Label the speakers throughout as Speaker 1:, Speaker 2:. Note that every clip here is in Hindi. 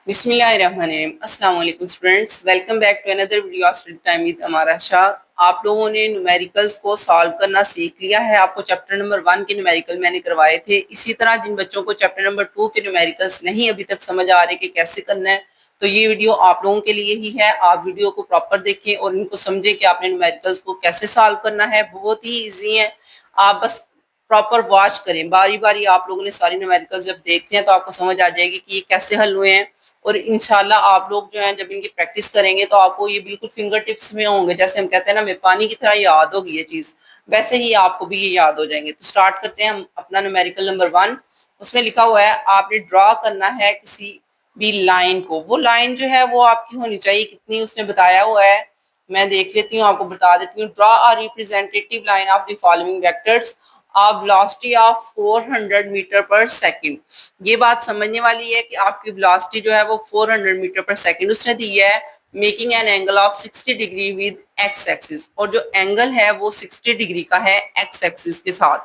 Speaker 1: बिस्मिल्लाहिर्रहमानिर्रहीम। अस्सलाम वालेकुम students, welcome back to another video of study time with Amara Shah. आप लोगों ने न्यूमेरिकल्स को सॉल्व करना सीख लिया है। आपको चैप्टर नंबर 1 के न्यूमेरिकल मैंने करवाए थे। इसी तरह जिन बच्चों को चैप्टर नंबर 2 के न्यूमेरिकल्स नहीं अभी तक समझ आ रहे कि कैसे करना है, तो ये वीडियो आप लोगों के लिए ही है। आप वीडियो को प्रॉपर देखें और इनको समझें कि आपने न्यूमेरिकल्स को कैसे सॉल्व करना है। बहुत ही ईजी है, आप बस प्रॉपर वॉच करें। बारी बारी आप लोगों ने सारी न्यूमेरिकल्स जब देखते हैं तो आपको समझ आ जाएगी कि ये कैसे हल हुए हैं। और इंशाल्लाह आप लोग जो हैं जब इनकी प्रैक्टिस करेंगे तो आपको ये बिल्कुल फिंगर टिप्स में होंगे। जैसे हम कहते हैं ना, मैं पानी की तरह याद होगी ये चीज, वैसे ही आपको भी ये याद हो जाएंगे। तो स्टार्ट करते हैं हम अपना न्यूमेरिकल नंबर 1। उसमें लिखा हुआ है आपने ड्रॉ करना है किसी भी लाइन को। वो लाइन जो है वो आपकी होनी चाहिए कितनी, उसने बताया हुआ है। मैं देख लेती हूँ, आपको बता देती हूँ। Draw a representative line of the following vectors of velocity of 400 metre per second. ये बात समझने वाली है कि आपकी वेलोसिटी जो है वो 400 मीटर पर सेकंड उसने दी है, making an angle of 60 degree with x axis. और जो एंगल है वो 60 डिग्री का है एक्स एक्सिस के साथ।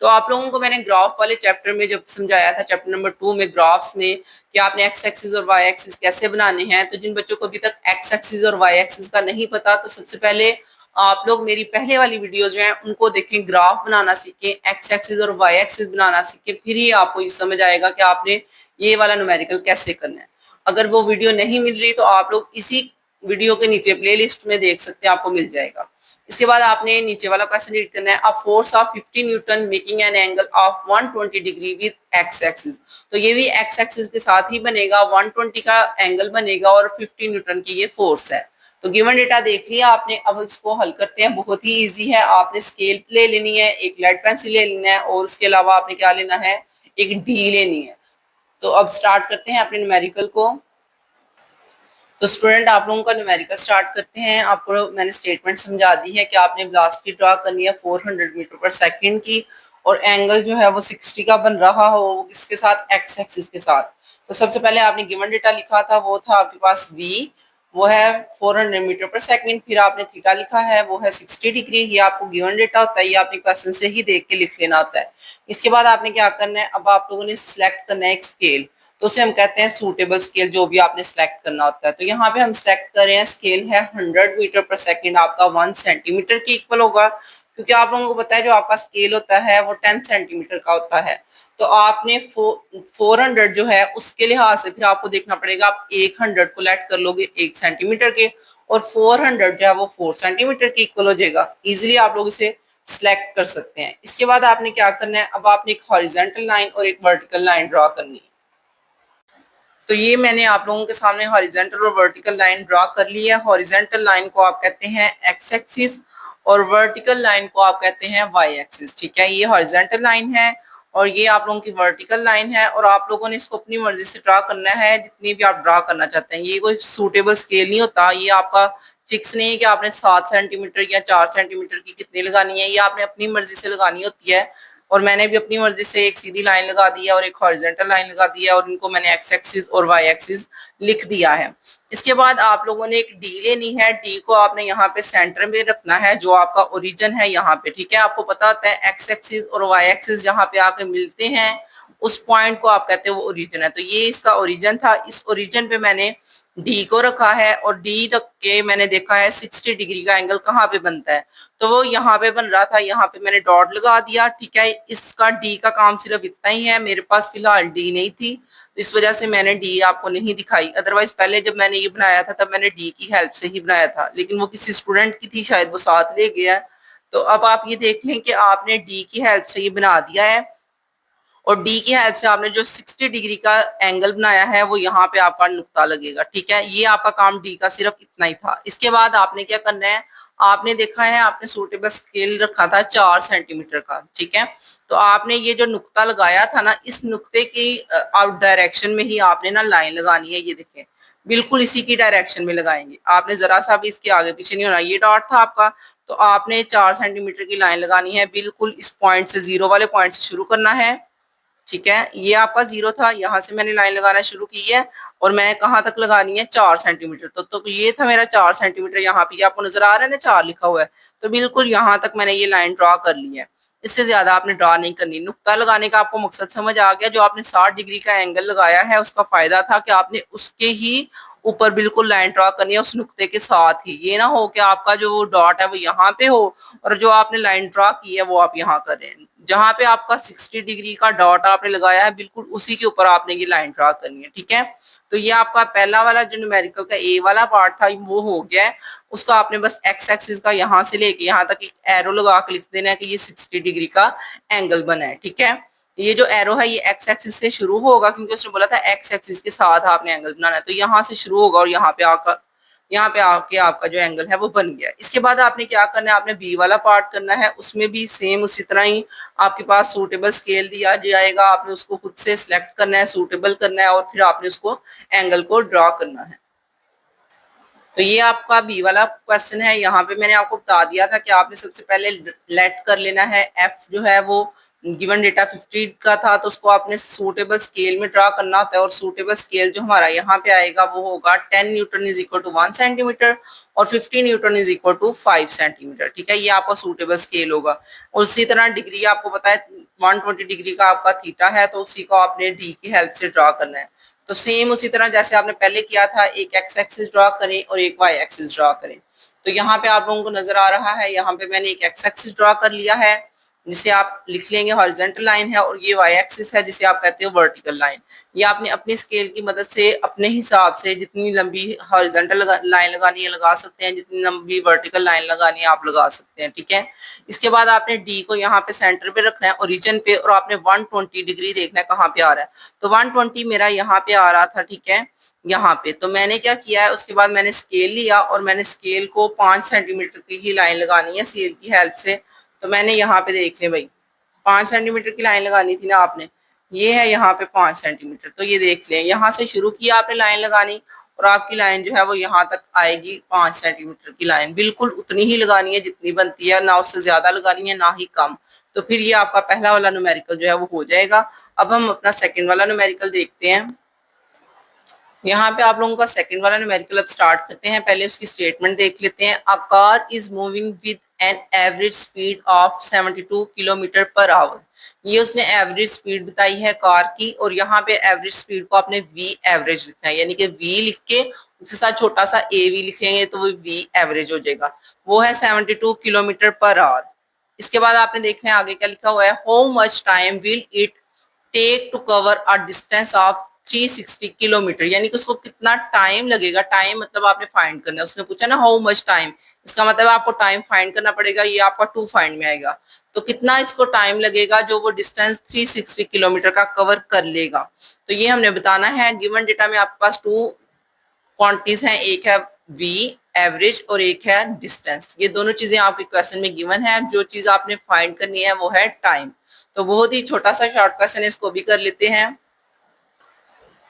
Speaker 1: तो आप लोगों को मैंने ग्राफ वाले चैप्टर में जब समझाया था, चैप्टर नंबर 2 में ग्राफ्स में, कि आपने एक्स एक्सिस और वाई एक्सिस कैसे बनाने हैं। तो जिन बच्चों को अभी तक एक्स एक्सिस और वाई एक्सिस का नहीं पता, तो सबसे पहले आप लोग मेरी पहले वाली वीडियोज जो हैं उनको देखें, ग्राफ बनाना सीखें, एक्स एक्सिस और वाई एक्सिस बनाना सीखें। फिर ही आपको ये समझ आएगा कि आपने ये वाला न्यूमेरिकल कैसे करना है। अगर वो वीडियो नहीं मिल रही तो आप लोग इसी वीडियो के नीचे प्लेलिस्ट में देख सकते हैं, आपको मिल जाएगा। इसके बाद आपने नीचे वाला क्वेश्चन रीड करना है। A force of 50 Newton making an angle of 120 degree with x axis. तो ये भी एक्स एक्सिस के साथ ही बनेगा, 120 का एंगल बनेगा और 50 न्यूटन की ये फोर्स है। तो गिवन डेटा देख लिया आपने, अब इसको हल करते हैं। बहुत ही इजी है। आपने स्केल ले लेनी है, एक लेड पेंसिल ले लेना है और उसके अलावा आपने क्या लेना है, एक डी लेनी है। तो अब स्टार्ट करते हैं अपने न्यूमेरिकल को। तो स्टूडेंट, आप लोगों का न्यूमेरिकल स्टार्ट करते हैं। आपको मैंने स्टेटमेंट समझा दी है कि आपने वेलोसिटी ड्रॉ करनी है 400 मीटर पर सेकंड की, और एंगल जो है वो 60 का बन रहा हो, वो किसके साथ, एक्स एक्सिस के साथ। तो सबसे पहले आपने गिवन डेटा लिखा था, वो था आपके पास v, वो है 400 मीटर पर सेकंड। फिर आपने थीटा लिखा है, वो है 60 डिग्री। ये आपको गिवन डेटा होता है, ये आपने क्वेश्चन से ही देख के लिख लेना होता है। इसके बाद आपने क्या करना है, अब आप लोगों ने सिलेक्ट करना है एक स्केल। तो उसे हम कहते हैं सूटेबल स्केल, जो भी आपने सेलेक्ट करना होता है। तो यहाँ पे हम सेलेक्ट कर रहे हैं, स्केल है 100 मीटर पर सेकंड, आपका 1 सेंटीमीटर के इक्वल होगा, क्योंकि आप लोगों को पता है जो आपका स्केल होता है वो 10 सेंटीमीटर का होता है। तो आपने 400 जो है उसके लिहाज से फिर आपको देखना पड़ेगा, आप 100 को लेट कर लोगे 1 सेंटीमीटर के, और 400 जो है वो 4 सेंटीमीटर के इक्वल हो जाएगा। इजिली आप लोग इसे सिलेक्ट कर सकते हैं। इसके बाद आपने क्या करना है, अब आपने एक हॉरिजेंटल लाइन और एक वर्टिकल लाइन ड्रॉ करनी है। तो ये मैंने आप लोगों के सामने हॉरिजेंटल और वर्टिकल लाइन ड्रॉ कर ली है। हॉरिजेंटल लाइन को आप कहते हैं एक्स एक्सिस और वर्टिकल लाइन को आप कहते हैं वाई एक्सिस। ठीक है, ये हॉरिजेंटल लाइन है और ये आप लोगों की वर्टिकल लाइन है, और आप लोगों ने इसको अपनी मर्जी से ड्रॉ करना है, जितनी भी आप ड्रॉ करना चाहते हैं। ये कोई सूटेबल स्केल नहीं होता, ये आपका फिक्स नहीं है कि आपने 7 सेंटीमीटर या 4 सेंटीमीटर की कितनी लगानी है, ये आपने अपनी मर्जी से लगानी होती है। और मैंने भी अपनी मर्जी से एक सीधी लाइन लगा दी है और एक हॉरिजॉन्टल लाइन लगा दी है, और इनको मैंने एक्स एक्सिस और वाई एक्सिस लिख दिया है। इसके बाद आप लोगों ने एक डी लेनी है। डी को आपने यहाँ पे सेंटर में रखना है, जो आपका ओरिजिन है यहाँ पे। ठीक है, आपको पता होता है एक्स एक्सिस और वाई एक्सिस जहाँ पे आके मिलते हैं उस पॉइंट को आप कहते हैं वो ओरिजिन है। तो ये इसका ओरिजिन था, इस ओरिजिन पे मैंने डी को रखा है, और डी रख के मैंने देखा है 60 डिग्री का एंगल कहाँ पे बनता है। तो वो यहाँ पे बन रहा था, यहाँ पे मैंने डॉट लगा दिया। ठीक है, इसका डी का काम सिर्फ इतना ही है, मेरे पास फिलहाल डी नहीं थी, तो इस वजह से मैंने डी आपको नहीं दिखाई। अदरवाइज पहले जब मैंने ये बनाया था तब मैंने डी की हेल्प से ही बनाया था, लेकिन वो किसी स्टूडेंट की थी, शायद वो साथ ले गया है। तो अब आप ये देख लें कि आपने डी की हेल्प से ये बना दिया है, और डी की हेल्प से आपने जो 60 डिग्री का एंगल बनाया है वो यहाँ पे आपका नुक्ता लगेगा। ठीक है, ये आपका काम डी का सिर्फ इतना ही था। इसके बाद आपने क्या करना है, आपने देखा है आपने सूटेबल स्केल रखा था 4 सेंटीमीटर का। ठीक है, तो आपने ये जो नुक्ता लगाया था ना, इस नुक्ते की आउट डायरेक्शन में ही आपने ना लाइन लगानी है। ये देखें, बिल्कुल इसी की डायरेक्शन में लगाएंगे, आपने जरा सा भी इसके आगे पीछे नहीं होना। ये डॉट था आपका, तो आपने 4 सेंटीमीटर की लाइन लगानी है, बिल्कुल इस पॉइंट से, जीरो वाले पॉइंट से शुरू करना है। ठीक है, ये आपका जीरो था, यहाँ से मैंने लाइन लगाना शुरू की है, और मैं कहाँ तक लगानी है, 4 सेंटीमीटर। तो ये था मेरा 4 सेंटीमीटर। यहाँ पे आपको नजर आ रहा है ना 4 लिखा हुआ है, तो बिल्कुल यहाँ तक मैंने ये लाइन ड्रॉ कर ली है। इससे ज्यादा आपने ड्रा नहीं करनी। नुक्ता लगाने का आपको मकसद समझ आ गया। जो आपने 60 डिग्री का एंगल लगाया है उसका फायदा था कि आपने उसके ही ऊपर बिल्कुल लाइन ड्रा करनी है उस नुक्ते के साथ ही। ये ना हो कि आपका जो डॉट है वो यहाँ पे हो और जो आपने लाइन ड्रा की है वो आप यहाँ कर रहे हैं। जहां पे आपका 60 डिग्री का डॉट आपने लगाया है बिल्कुल उसी के ऊपर आपने ये लाइन ड्रा करनी है, ठीक है। तो ये आपका पहला वाला जो न्यूमेरिकल का ए वाला पार्ट था वो हो गया है। उसका आपने बस एक्स एक्सिस का यहाँ से लेके यहाँ तक एक एरो लगा के लिख देना है कि ये 60 डिग्री का एंगल बना है, ठीक है। ये जो एरो है ये एक्स एक्सिस से शुरू होगा क्योंकि उसने बोला था एक्स एक्सिस के साथ आपने एंगल बनाना है। तो यहाँ से शुरू होगा और यहाँ पे आके आपका जो एंगल है वो बन गया। इसके बाद आपने क्या करना है, आपने बी वाला पार्ट करना है। उसमें भी सेम उसी तरह ही आपके पास सूटेबल स्केल दिया जाएगा, आपने उसको खुद से सिलेक्ट करना है, सूटेबल करना है और फिर आपने उसको एंगल को ड्रॉ करना है। तो ये आपका बी वाला क्वेश्चन है। यहाँ पे मैंने आपको बता दिया था कि आपने सबसे पहले लेट कर लेना है। एफ जो है वो गिवन डेटा 50 का था तो उसको आपने सूटेबल स्केल में ड्रा करना होता है और सूटेबल स्केल जो हमारा यहाँ पे आएगा वो होगा 10 newton is equal to 1 centimetre और 50 newton is equal to 5 centimetre, ठीक है। ये आपका सूटेबल स्केल होगा। और उसी तरह डिग्री आपको पता है 120 डिग्री का आपका थीटा है तो उसी को आपने डी की हेल्प से ड्रा करना है। तो सेम उसी तरह जैसे आपने पहले किया था, एक एक्स एक्सिस ड्रॉ करें और एक वाई एक्सिस ड्रॉ करें। तो यहाँ पे आप लोगों को नजर आ रहा है, यहाँ पे मैंने एक एक्स एक्सिस ड्रॉ कर लिया है जिसे आप लिख लेंगे हॉरिजॉन्टल लाइन है और ये वाई एक्सिस है जिसे आप कहते हो वर्टिकल लाइन। ये आपने अपनी स्केल की मदद से अपने हिसाब से जितनी लंबी हॉरिजॉन्टल लाइन लगानी है लगा सकते हैं, जितनी लंबी वर्टिकल लाइन लगानी है आप लगा सकते हैं, ठीक है। इसके बाद आपने डी को यहाँ पे सेंटर पे रखना है ओरिजिन पे और आपने 120 डिग्री देखना है कहाँ पे आ रहा है। तो 120 मेरा यहाँ पे आ रहा था, ठीक है, यहाँ पे। तो मैंने क्या किया है, उसके बाद मैंने स्केल लिया और मैंने स्केल को 5 सेंटीमीटर की ही लाइन लगानी है स्केल की हेल्प से। तो मैंने यहाँ पे देख लिया भाई 5 सेंटीमीटर की लाइन लगानी थी ना आपने, ये है यहाँ पे 5 सेंटीमीटर। तो ये देख लें यहाँ से शुरू किया आपने लाइन लगानी और आपकी लाइन जो है वो यहाँ तक आएगी 5 सेंटीमीटर की लाइन। बिल्कुल उतनी ही लगानी है जितनी बनती है, ना उससे ज्यादा लगानी है ना ही कम। तो फिर ये आपका पहला वाला न्यूमेरिकल जो है वो हो जाएगा। अब हम अपना सेकंड वाला न्यूमेरिकल देखते हैं। यहाँ पे आप लोगों का सेकंड वाला न्यूमेरिकल अब स्टार्ट करते हैं। पहले उसकी स्टेटमेंट देख लेते हैं। A car is moving with an average speed of 72 kilometre per our. ये उसने एवरेज स्पीड बताई है कार की और यहाँ पे एवरेज स्पीड को आपने वी एवरेज लिखना है, यानी कि वी लिख के उसके साथ छोटा सा ए वी लिखेंगे तो वो वी एवरेज हो जाएगा। वो है 72 किलोमीटर पर आवर। इसके बाद आपने देखना है आगे क्या लिखा हुआ है। How much time will it take to cover a distance of 360 kilometre, यानी कि उसको कितना टाइम लगेगा। टाइम मतलब आपने फाइंड करना है। उसने पूछा ना हाउ मच टाइम, इसका मतलब आपको टाइम फाइंड करना पड़ेगा। ये आपका टू फाइंड में आएगा। तो कितना इसको टाइम लगेगा जो वो डिस्टेंस 360 किलोमीटर का कवर कर लेगा। तो ये हमने बताना है। गिवन डेटा में आपके पास टू क्वांटिटीज हैं, एक है वी एवरेज और एक है डिस्टेंस। ये दोनों चीजें आपके क्वेश्चन में गिवन है। जो चीज आपने फाइंड करनी है वो है टाइम। तो बहुत ही छोटा सा शॉर्ट क्वेश्चन है, इसको भी कर लेते हैं।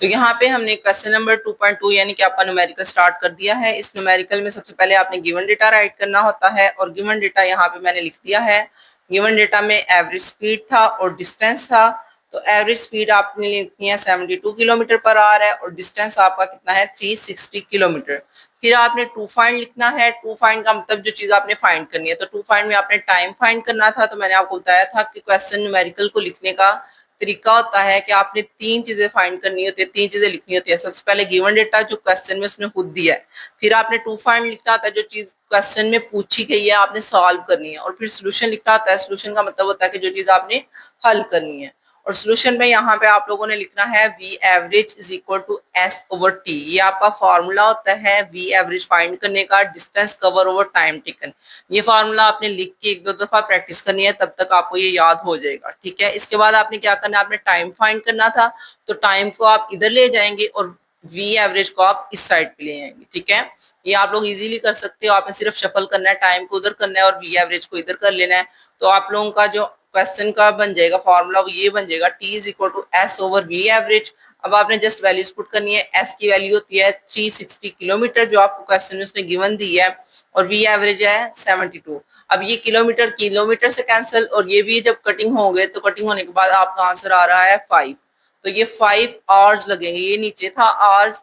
Speaker 1: तो यहाँ पे हमने क्वेश्चन नंबर 2.2 यानी कि आपका न्यूमेरिकल स्टार्ट कर दिया है। इस न्यूमेरिकल में सबसे पहले आपने गिवन डेटा राइट करना होता है और गिवन डेटा यहाँ पे मैंने लिख दिया है। गिवन डेटा में एवरेज स्पीड था और डिस्टेंस था। तो एवरेज स्पीड आपने लिखनी है 72 किलोमीटर पर आवर है और डिस्टेंस आपका कितना है 360 किलोमीटर। फिर आपने टू फाइंड लिखना है। टू फाइंड का मतलब जो चीज आपने फाइंड करनी है। तो टू फाइंड में आपने टाइम फाइंड करना था। तो मैंने आपको बताया था कि क्वेश्चन न्यूमेरिकल को लिखने का तरीका होता है कि आपने तीन चीजें फाइंड करनी होती है, तीन चीजें लिखनी होती है। सबसे पहले गिवन डेटा जो क्वेश्चन में उसने खुद दिया है, फिर आपने टू फाइंड लिखना होता है जो चीज क्वेश्चन में पूछी गई है आपने सॉल्व करनी है, और फिर सोल्यूशन लिखना होता है। सोल्यूशन का मतलब होता है कि जो चीज आपने हल करनी है। और सोल्यूशन में यहाँ पे आप लोगों ने लिखना है V average is equal to S over T. ये आपका फॉर्मूला होता है वी एवरेज फाइंड करने का, distance cover over time taken. ये फॉर्मूला आपने लिख के एक दो दफा प्रैक्टिस करनी है, तब तक आपको ये याद हो जाएगा, ठीक है। इसके बाद आपने क्या करना है, आपने टाइम फाइंड करना था। तो टाइम को आप इधर ले जाएंगे और वी एवरेज को आप इस साइड पे ले आएंगे, ठीक है। ये आप लोग इजीली कर सकते हो। आपने सिर्फ शफल करना है, टाइम को उधर करना है और वी एवरेज को इधर कर लेना है। तो आप लोगों का जो क्वेश्चन का बन जाएगा फॉर्मूला वो ये बन जाएगा T is equal to S over V average. अब आपने जस्ट वैल्यूज पुट करनी है। एस की वैल्यू होती है 360 किलोमीटर जो आपको क्वेश्चन में उसने गिवन दी है, और वी एवरेज है 72। अब ये किलोमीटर किलोमीटर से कैंसिल, और ये भी जब कटिंग हो गए तो कटिंग होने के बाद आपका आंसर आ रहा है 5। तो ये 5 आवर्स लगेंगे। ये नीचे था आवर्स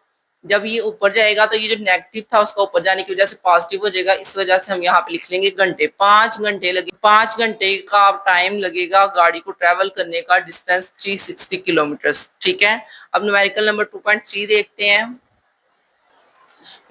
Speaker 1: जब ये ऊपर जाएगा तो ये जो नेगेटिव था उसका ऊपर जाने की वजह से पॉजिटिव हो जाएगा। इस वजह से हम यहाँ पे लिख लेंगे घंटे। 5 घंटे लगे, 5 घंटे का टाइम लगेगा गाड़ी को ट्रेवल करने का, डिस्टेंस 360 किलोमीटर। ठीक है, अब न्यूमेरिकल नंबर 2.3 देखते हैं।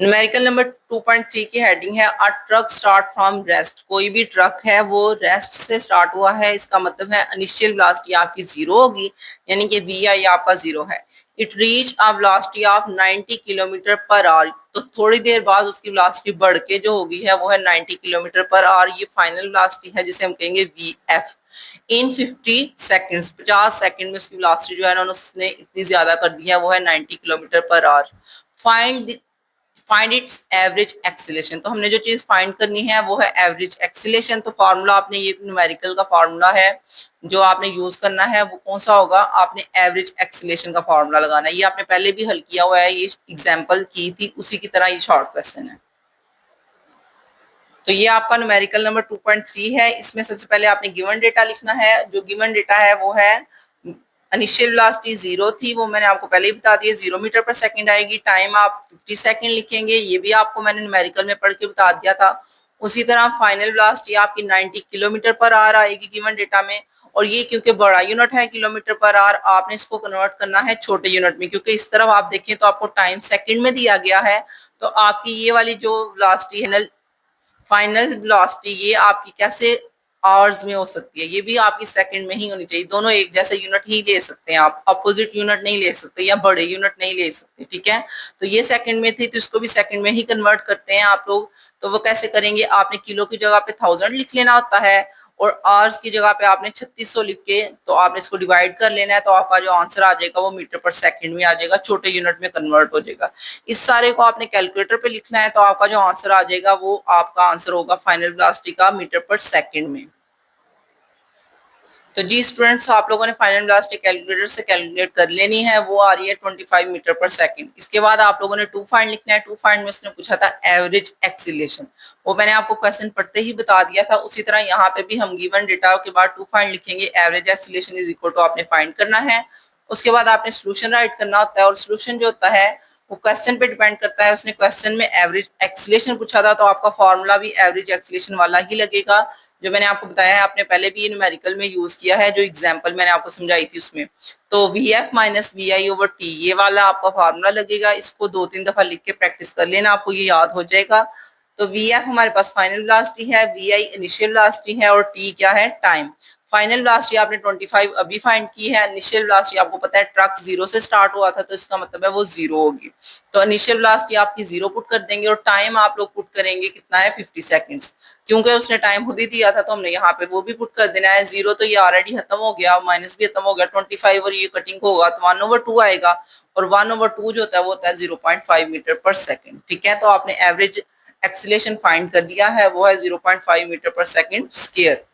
Speaker 1: न्यूमेरिकल नंबर 2.3 की हेडिंग है अ ट्रक स्टार्ट फ्रॉम रेस्ट। कोई भी ट्रक है वो रेस्ट से स्टार्ट हुआ है, इसका मतलब है इनिशियल वेलोसिटी आपकी जीरो होगी, यानी कि वी आई आपका जीरो है। It reach a velocity of 90 kilometre per our. तो थोड़ी देर बाद उसकी वेलोसिटी बढ़ के जो होगी है वो है 90 किलोमीटर पर आवर। ये फाइनल वेलोसिटी है जिसे हम कहेंगे वी एफ। इन 50 सेकेंड्स, 50 सेकंड में उसकी वेलोसिटी जो है ना उसने इतनी ज्यादा कर दी है, वो है 90 kilometre per our. Find its average acceleration. तो हमने जो चीज फाइंड करनी है वो है एवरेज एक्सीलरेशन। तो फार्मूला आपने, ये न्यूमेरिकल का फार्मूला है जो आपने यूज करना है, वो कौन सा होगा, आपने एवरेज एक्सीलरेशन का फार्मूला लगाना है। ये आपने पहले भी हल किया हुआ है, ये एग्जांपल की थी उसी की तरह ये शॉर्ट क्वेश्चन है। तो ये आपका न्यूमेरिकल नंबर 2.3 है। इसमें सबसे पहले आपने गिवन डेटा लिखना है। जो गिवन डेटा है वो है इनिशियल वेलोसिटी जीरो थी, वो मैंने आपको पहले ही बता दिया, 0 मीटर पर सेकंड आएगी। टाइम आप 50 सेकंड लिखेंगे, ये भी आपको मैंने न्यूमेरिकल में पढ़ के बता दिया था। उसी तरह फाइनल वेलोसिटी आपकी 90 किलोमीटर पर आवर आएगी गिवन डेटा में। और ये क्योंकि बड़ा यूनिट है किलोमीटर पर आवर, आपने इसको कन्वर्ट करना है छोटे यूनिट में, क्योंकि इस तरफ आप देखें तो आपको टाइम सेकंड में दिया गया है। तो आपकी ये वाली जो वेलोसिटी है, फाइनल वेलोसिटी, ये आपकी कैसे आवर्स में हो सकती है, ये भी आपकी सेकंड में ही होनी चाहिए। दोनों एक जैसे यूनिट ही ले सकते हैं आप, अपोजिट यूनिट नहीं ले सकते या बड़े यूनिट नहीं ले सकते। ठीक है, तो ये सेकंड में थी तो इसको भी सेकंड में ही कन्वर्ट करते हैं आप लोग। तो वो कैसे करेंगे, आपने किलो की जगह पे 1000 लिख लेना होता है और आवर्स की जगह पे आपने 3600 लिख के तो आपने इसको डिवाइड कर लेना है। तो आपका जो आंसर आ जाएगा वो मीटर पर सेकंड में आ जाएगा, छोटे यूनिट में कन्वर्ट हो जाएगा। इस सारे को आपने कैलकुलेटर पे लिखना है, तो आपका जो आंसर आ जाएगा वो आपका आंसर होगा फाइनल वेलोसिटी का मीटर पर सेकंड में। तो जी स्टूडेंट्स, आप लोगों ने फाइनल वेलोसिटी कैलकुलेटर से कैलकुलेट कर लेनी है, वो आ रही है 25 मीटर पर सेकंड। इसके बाद आप लोगों ने टू फाइंड लिखना है। टू फाइंड में उसने पूछा था एवरेज एक्सीलरेशन, वो मैंने आपको क्वेश्चन पढ़ते ही बता दिया था। उसी तरह यहाँ पे भी हम गिवन डेटा के बाद टू फाइंड लिखेंगे, average acceleration is equal to आपने फाइंड करना है। उसके बाद आपने सोल्यूशन राइट करना होता है, और सोल्यूशन जो होता है वो क्वेश्चन पे डिपेंड करता है। उसने क्वेश्चन में एवरेज एक्सीलरेशन पूछा था, तो आपका फॉर्मूला भी एवरेज एक्सीलरेशन वाला ही लगेगा, जो मैंने आपको बताया है। आपने पहले भी ये न्यूमेरिकल में यूज किया है, जो एग्जांपल मैंने आपको समझाई थी उसमें। तो V F minus V I over T, ये वाला आपका फार्मूला लगेगा। इसको 2-3 दफा लिख के प्रैक्टिस कर लेना, आपको ये याद हो जाएगा। तो वी एफ हमारे पास फाइनल वेलोसिटी है, वी आई इनिशियल वेलोसिटी है, और टी क्या है, टाइम। फाइनल वेलोसिटी आपने 25 अभी फाइंड की है। इनिशियल वेलोसिटी आपको पता है ट्रक जीरो से स्टार्ट हुआ था, तो इसका मतलब है वो जीरो होगी। तो इनिशियल वेलोसिटी आपकी जीरो पुट कर देंगे, और टाइम आप लोग पुट करेंगे कितना है, 50 सेकंड्स। क्योंकि उसने टाइम खुद ही दिया था तो हमने यहाँ पे वो भी पुट कर देना है। जीरो तो ये ऑलरेडी खत्म हो गया, माइनस भी खत्म हो गया, 25 और ये कटिंग होगा तो 1/2 आएगा, और 1/2 जो होता है वो होता है 0.5 मीटर पर सेकंड। ठीक है, तो आपने एवरेज एक्सीलरेशन फाइंड कर लिया है, वो है 0.5 मीटर पर सेकंड स्क्वायर।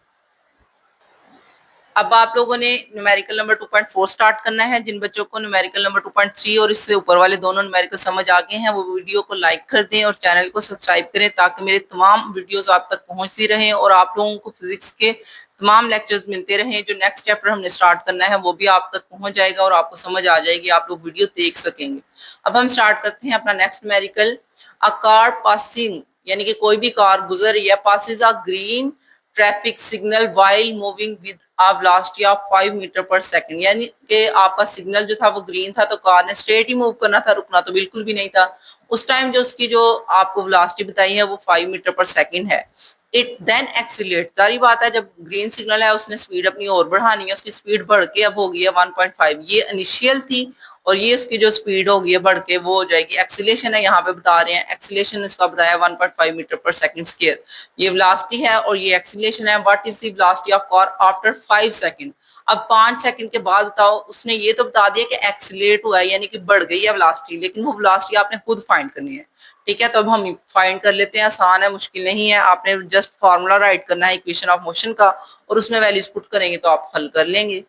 Speaker 1: अब आप लोगों ने न्यूमेरिकल नंबर 2.4 स्टार्ट करना है। जिन बच्चों को न्यूमेरिकल नंबर 2.3 और इससे ऊपर वाले दोनों न्यूमेरिकल समझ आ गए हैं, वो वीडियो को लाइक कर दें और चैनल को सब्सक्राइब करें, ताकि मेरे तमाम वीडियोस आप तक पहुंचती रहें और आप लोगों को फिजिक्स के तमाम लेक्चर्स मिलते रहें। जो नेक्स्ट चैप्टर हमने स्टार्ट करना है वो भी आप तक पहुंच जाएगा और आपको समझ आ जाएगी, आप लोग वीडियो देख सकेंगे। अब हम स्टार्ट करते हैं अपना next numerical. A car passing, यानी कि कोई भी कार गुजर रही है, passes a green traffic signal while moving with a velocity of 5 metre per second. यानी कि आपका सिग्नल जो था वो ग्रीन था, तो कार ने स्ट्रेट ही मूव करना था, रुकना तो बिल्कुल भी नहीं था। उस टाइम जो उसकी जो आपको वेलोसिटी बताई है वो 5 मीटर पर सेकंड है। इट देन एक्सीलरेट, सारी बात है जब ग्रीन सिग्नल है उसने स्पीड अपनी और बढ़ानी है, उसकी स्पीड बढ़ के अब हो गई है 1.5। ये इनिशियल थी, और ये उसकी जो स्पीड होगी बढ़ के वो हो जाएगी, एक्सीलरेशन है यहाँ पे बता रहे हैं। एक्सीलरेशन इसका बताया 1.5 मीटर पर सेकंड स्क्वायर। ये वेलोसिटी है और ये एक्सीलरेशन है। What is the velocity of car after 5 second. अब 5 सेकंड के बाद बताओ, उसने ये तो बता दिया कि एक्सीलरेट हुआ है, यानी कि बढ़ गई है वेलोसिटी, लेकिन वो वेलोसिटी आपने खुद फाइंड करनी है। ठीक है, तो अब हम फाइंड कर लेते हैं, आसान है, मुश्किल नहीं है। आपने जस्ट फार्मूला राइट करना है इक्वेशन ऑफ मोशन का, और उसमें वैल्यूज पुट करेंगे तो आप हल कर लेंगे।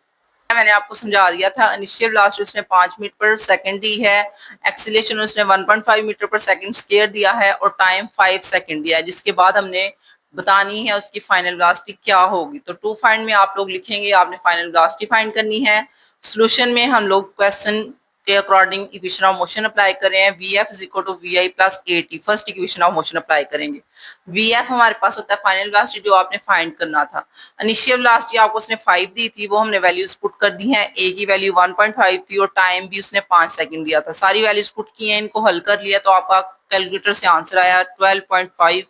Speaker 1: मैंने आपको समझा दिया था, इनिशियल वेलोसिटी उसने 5 मीटर पर सेकंड दी है, एक्सीलरेशन उसने 1.5 मीटर पर सेकंड स्क्वायर दिया है, और टाइम 5 सेकंड दिया है, जिसके बाद हमने बतानी है उसकी फाइनल वेलोसिटी क्या होगी। तो टू फाइंड में आप लोग लिखेंगे, आपने फाइनल वेलोसिटी फाइंड करनी है। सॉल्यूशन में हम लोग क्वेश्चन के according equation of motion apply कर रहे हैं। V F is equal to V I plus A T, first equation of motion apply करेंगे। वी एफ हमारे पास होता है फाइनल वेलोसिटी जो आपने फाइंड करना था। इनिशियल वेलोसिटी आपको उसने 5 दी थी, वो हमने वैल्यूज पुट कर दी हैं। ए की वैल्यू 1.5 थी और टाइम भी उसने 5 सेकंड दिया था। सारी वैल्यूज पुट की हैं, इनको हल कर लिया तो आपका कैलकुलेटर से आंसर आया 12.5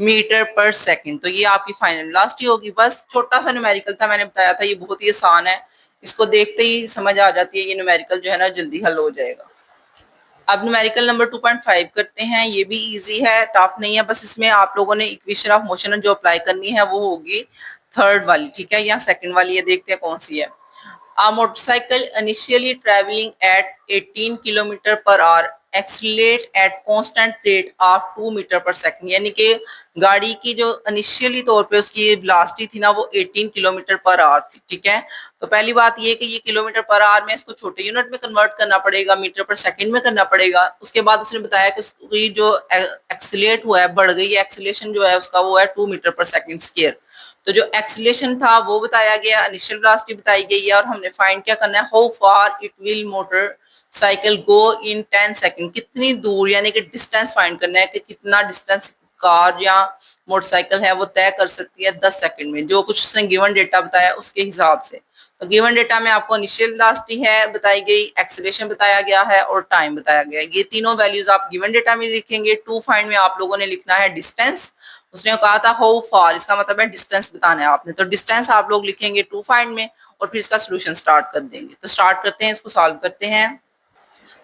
Speaker 1: मीटर पर सेकंड। तो ये आपकी फाइनल वेलोसिटी होगी। बस छोटा सा न्यूमेरिकल था, मैंने बताया था ये बहुत ही आसान है, इसको देखते ही समझ आ जाती है। ये न्यूमेरिकल जो है ना जल्दी हल हो जाएगा। अब न्यूमेरिकल नंबर 2.5 करते हैं। ये भी इजी है, टफ नहीं है। बस इसमें आप लोगों ने इक्वेशन ऑफ मोशन जो अप्लाई करनी है वो होगी थर्ड वाली, ठीक है, या सेकंड वाली, ये देखते हैं कौन सी है। A motorcycle initially traveling at 18 kilometre per hour accelerate at constant rate of 2 metre per second, यानी कि गाड़ी की जो इनिशियली तौर पे उसकी वेलोसिटी थी ना वो 18 किलोमीटर पर आवर थी, ठीक है। तो पहली बात ये कि ये किलोमीटर पर आवर में इसको छोटे यूनिट में कन्वर्ट करना पड़ेगा, मीटर पर सेकंड में करना पड़ेगा। उसके बाद उसने बताया कि उसकी जो एक्सीलरेट हुआ है, बढ़ गई है एक्सीलरेशन जो है उसका, वो है 2 मीटर पर सेकंड स्क्वायर। तो जो एक्सीलरेशन था वो बताया गया, इनिशियल वेलोसिटी बताई गई है, और हमने फाइंड क्या करना है, how far it will motor cycle go in 10 second, कितनी दूर यानी कि डिस्टेंस फाइंड करना है कि कितना डिस्टेंस कार या मोटरसाइकिल है वो तय कर सकती है 10 सेकंड में, जो कुछ उसने गिवन डेटा बताया उसके हिसाब से। तो गिवन डेटा में आपको इनिशियल वेलोसिटी है बताई गई, एक्सीलरेशन बताया गया है और टाइम बताया गया है। ये तीनों वैल्यूज आप गिवन डेटा में लिखेंगे। टू फाइंड में आप लोगों ने लिखना है डिस्टेंस। उसने कहा था हाउ फार, इसका मतलब है डिस्टेंस बताना है आपने, तो डिस्टेंस आप लोग लिखेंगे टू फाइंड में और फिर इसका सोल्यूशन स्टार्ट कर देंगे। तो स्टार्ट करते हैं, इसको सॉल्व करते हैं।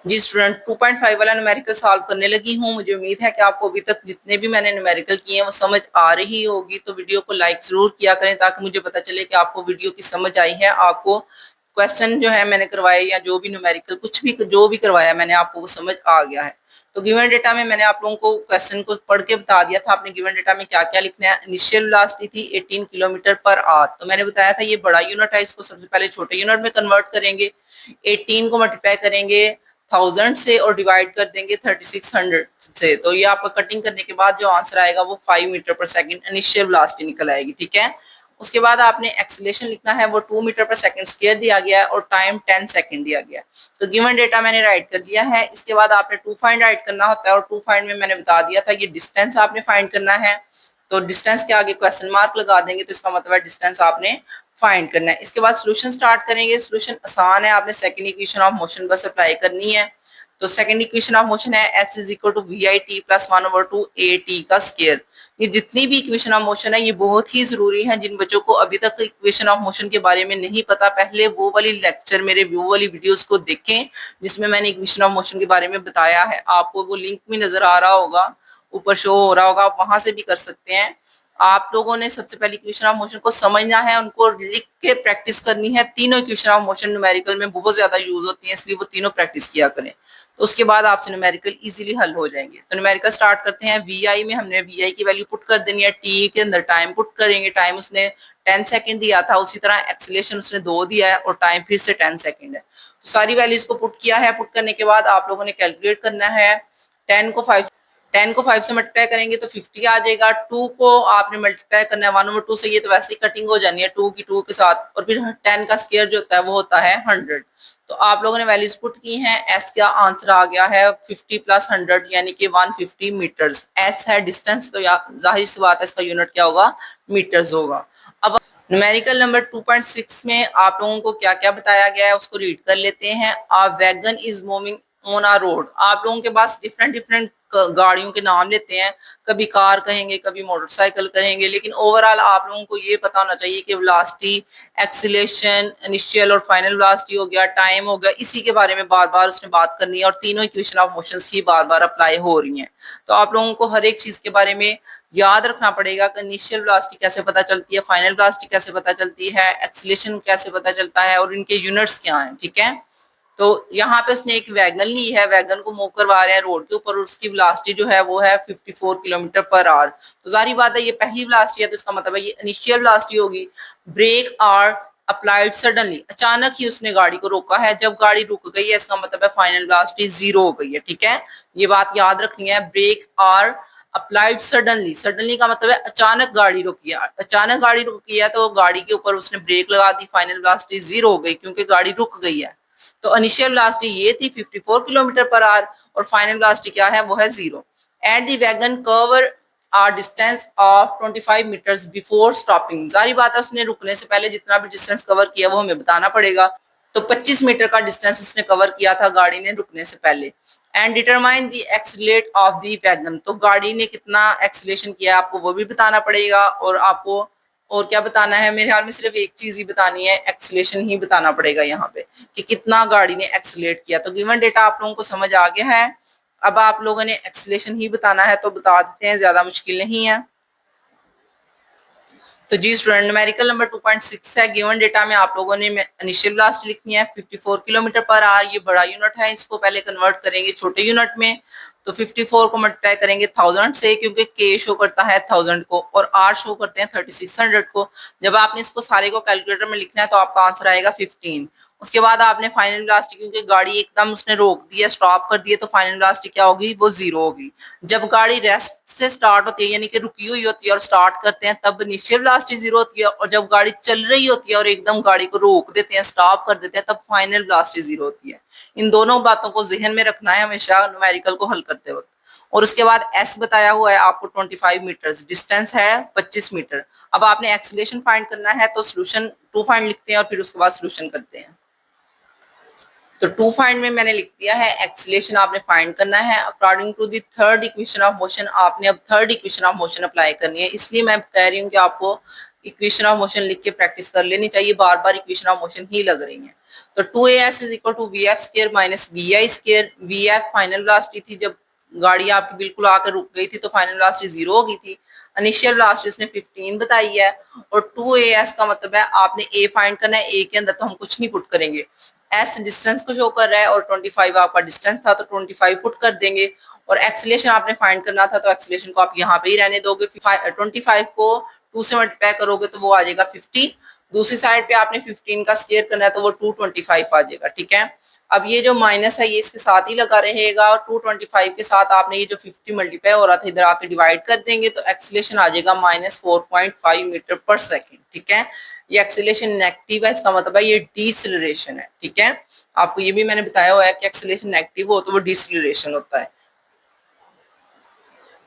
Speaker 1: जी स्टूडेंट, 2.5 वाला न्यूमेरिकल सॉल्व करने लगी हूँ। मुझे उम्मीद है कि आपको अभी तक जितने भी मैंने न्यूमेरिकल किए हैं वो समझ आ रही होगी। तो वीडियो को लाइक जरूर किया करें ताकि मुझे पता चले कि आपको वीडियो की समझ आई है, आपको क्वेश्चन जो है मैंने करवाए या जो भी न्यूमेरिकल कुछ भी जो भी करवाया मैंने आपको वो समझ आ गया है। तो गिवन डेटा में मैंने आप लोगों को क्वेश्चन को पढ़ के बता दिया था, आपने गिवन डेटा में क्या क्या लिखना है। इनिशियल वेलोसिटी थी 18 किलोमीटर पर आवर, तो मैंने बताया था ये बड़ा यूनिट है, इसको सबसे पहले छोटे यूनिट में कन्वर्ट करेंगे। 18 को मल्टीप्लाई करेंगे 1000 से और डिवाइड कर देंगे 3600 से, तो ये आपका कटिंग करने के बाद जो आंसर आएगा वो 5 metre per second initial velocity निकल आएगी, ठीक है। उसके बाद आपने एक्सीलरेशन लिखना है, वो 2 मीटर पर सेकंड स्क्वायर दिया गया है और टाइम 10 सेकंड दिया गया है। तो गिवन डेटा मैंने राइट कर लिया है। इसके बाद आपने टू फाइंड राइट करना होता है और टू फाइंड में मैंने बता दिया था ये डिस्टेंस आपने फाइंड करना है। तो डिस्टेंस के आगे क्वेश्चन मार्क लगा देंगे तो इसका मतलब है डिस्टेंस आपने फाइंड करना है। इसके बाद सोल्यूशन स्टार्ट करेंगे। सोल्यूशन आसान है, आपने सेकंड इक्वेशन ऑफ मोशन बस अप्लाई करनी है। तो सेकंड इक्वेशन ऑफ मोशन है s is equal to V I T plus 1/2 A T का स्क्वायर। ये जितनी भी इक्वेशन ऑफ मोशन है ये बहुत ही जरूरी है। जिन बच्चों को अभी तक इक्वेशन ऑफ मोशन के बारे में नहीं पता, पहले वो वाली लेक्चर मेरे वो वाली वीडियोस को देखें जिसमें मैंने इक्वेशन ऑफ मोशन के बारे में बताया है। आपको वो लिंक भी नजर आ रहा होगा, ऊपर शो हो रहा होगा, आप वहां से भी कर सकते हैं। आप लोगों ने सबसे पहले इक्वेशन ऑफ मोशन को समझना है, उनको लिख के प्रैक्टिस करनी है। तीनों इक्वेशन ऑफ मोशन न्यूमेरिकल में बहुत ज्यादा यूज होती है, इसलिए वो तीनों प्रैक्टिस किया करें, तो उसके बाद आपसे न्यूमेरिकल इजीली हल हो जाएंगे। तो न्यूमेरिकल स्टार्ट करते हैं। वी आई में हमने वी आई की वैल्यू पुट कर देनी है, टी के अंदर टाइम पुट करेंगे। टाइम उसने 10 सेकंड दिया था, उसी तरह एक्सीलरेशन उसने 2 दिया है और टाइम फिर से 10 सेकंड है। तो सारी वैल्यूज को पुट किया है। पुट करने के बाद आप लोगों ने कैलकुलेट करना है। 10 को 5 10 को 5 से मल्टीप्लाई करेंगे तो 50 आ जाएगा। 2 को आपने मल्टीप्लाई करना है 1/2 से, ये तो वैसे ही कटिंग हो जानी है 2 की 2 के साथ, और फिर 10 का स्क्वायर जो होता है वो होता है 100। तो आप लोगों ने वैल्यूज पुट की हैं। एस का आंसर आ गया है 50 प्लस 100 यानी कि 150 मीटर्स। एस है डिस्टेंस, तो जाहिर सी बात है इसका यूनिट क्या होगा, मीटर्स होगा। अब न्यूमेरिकल नंबर 2.6 में आप लोगों को क्या क्या बताया गया है उसको रीड कर लेते हैं। A wagon is moving on a road. आप लोगों के पास डिफरेंट डिफरेंट गाड़ियों के नाम लेते हैं, कभी कार कहेंगे, कभी मोटरसाइकिल कहेंगे, लेकिन ओवरऑल आप लोगों को ये पता होना चाहिए कि वेलोसिटी, एक्सीलरेशन, इनिशियल और फाइनल वेलोसिटी हो गया, टाइम हो गया, इसी के बारे में बार बार उसने बात करनी है और तीनों equation of motions he bar bar apply हो रही हैं। तो आप लोगों को हर एक चीज के बारे में याद रखना पड़ेगा कि इनिशियल वेलोसिटी कैसे पता चलती है, फाइनल वेलोसिटी कैसे पता चलती है, एक्सीलरेशन कैसे पता चलता है और इनके यूनिट्स क्या हैं, ठीक है। तो यहाँ पे उसने एक वैगन ली है, वैगन को मूव करवा रहे हैं रोड के ऊपर, उसकी वेलोसिटी जो है वो है 54 किलोमीटर पर आवर। तो जारी बात है ये पहली वेलोसिटी है, तो इसका मतलब है ये इनिशियल वेलोसिटी होगी। ब्रेक आर अप्लाइड सडनली, अचानक ही उसने गाड़ी को रोका है। जब गाड़ी रुक गई है इसका मतलब है फाइनल वेलोसिटी 0 हो गई है, ठीक है। ये बात याद रखनी है। Brake are applied suddenly, suddenly का मतलब है अचानक गाड़ी रुकी है। अचानक गाड़ी रुकी है तो गाड़ी के ऊपर उसने ब्रेक लगा दी, फाइनल वेलोसिटी 0 हो गई क्योंकि गाड़ी रुक गई है। तो इनिशियल वेलोसिटी ये थी 54 किलोमीटर पर आवर और फाइनल वेलोसिटी क्या है, वो है 0। At the wagon cover are distance of 25 metres before stopping. जारी बात है उसने रुकने से पहले जितना भी डिस्टेंस कवर किया वो हमें बताना पड़ेगा। तो 25 मीटर का डिस्टेंस उसने कवर किया था गाड़ी ने रुकने से पहले। And determine the accelerate of the wagon, तो गाड़ी ने कितना एक्सीलरेशन किया आपको वो भी बताना पड़ेगा। और आपको और क्या बताना है, मेरे ख्याल में सिर्फ एक चीज ही बतानी है, एक्सीलरेशन ही बताना पड़ेगा यहाँ पे कि कितना गाड़ी ने एक्सीलरेट किया। तो गिवन डेटा आप लोगों को समझ आ गया है। अब आप लोगों ने एक्सीलरेशन ही बताना है, तो बता देते हैं, ज्यादा मुश्किल नहीं है। तो जी स्टूडेंट, न्यूमेरिकल नंबर 2.6 है। गिवन डेटा में आप लोगों ने इनिशियल वेलोसिटी लिखनी है 54 किलोमीटर पर आवर। ये बड़ा यूनिट है, इसको पहले कन्वर्ट करेंगे छोटे यूनिट में। तो 54 को मल्टीप्लाई करेंगे 1000 से, क्योंकि के शो करता है 1000 को और आर शो करते हैं 3600 को। जब आपने इसको सारे को कैलकुलेटर में लिखना है तो आपका आंसर आएगा 15। उसके बाद आपने फाइनल वेलोसिटी, क्योंकि गाड़ी एकदम उसने रोक दिया, स्टॉप कर दिया, तो फाइनल वेलोसिटी क्या होगी, वो 0 होगी। जब गाड़ी रेस्ट से स्टार्ट होती है यानी कि रुकी हुई होती है और स्टार्ट करते हैं तब इनिशियल वेलोसिटी 0 होती है, और जब गाड़ी चल रही होती है और एकदम गाड़ी को रोक देते हैं, स्टॉप कर देते हैं, तब फाइनल वेलोसिटी 0 होती है। इन दोनों बातों को जहन में रखना है हमेशा न्यूमेरिकल को हल करते वक्त। और उसके बाद एस बताया हुआ है आपको 25 मीटर्स, डिस्टेंस है 25 मीटर। अब आपने एक्सीलरेशन फाइंड करना है, तो सोल्यूशन टू फाइंड लिखते हैं और फिर उसके बाद सोल्यूशन करते हैं। तो टू फाइंड में मैंने लिख दिया है, एक्सीलरेशन आपने फाइंड करना है according to the third equation of motion. आपने अब third equation of motion apply करनी है, इसलिए मैं कह रही हूँ कि आपको इक्वेशन ऑफ मोशन लिख के प्रैक्टिस कर लेनी चाहिए, बार बार इक्वेशन ऑफ मोशन ही लग रही है। तो 2as is equal to V F square minus V I square. V F final velocity थी, जब गाड़ी आपकी बिल्कुल आकर रुक गई थी तो फाइनल वेलोसिटी 0 हो गई थी। इनिशियल वेलोसिटी उसने 15 बताई है। और 2as का मतलब है आपने a फाइंड करना है, a के अंदर तो हम कुछ नहीं पुट करेंगे, एस डिस्टेंस को शो कर रहा है और 25 आपका डिस्टेंस था, तो 25 पुट कर देंगे। और एक्सीलरेशन आपने फाइंड करना था, तो एक्सीलरेशन को आप यहाँ पे ही रहने दोगे। 25 को 2 से मल्टीप्लाई करोगे तो वो आ जाएगा 50। दूसरी साइड पे आपने 15 का स्केयर करना है तो वो 225 आ जाएगा, ठीक है। अब ये जो माइनस है ये इसके साथ ही लगा रहेगा, और 225 के साथ आपने ये जो 50 मल्टीप्लाई हो रहा था इधर आके डिवाइड कर देंगे, तो एक्सीलरेशन आ जाएगा -4.5 मीटर पर सेकेंड, ठीक है। ये एक्सीलरेशन नेगेटिव है, इसका मतलब है ये डिसेलरेशन है, ठीक है। आपको ये भी मैंने बताया हुआ है कि एक्सीलरेशन नेगेटिव हो तो वो डिसेलरेशन होता है।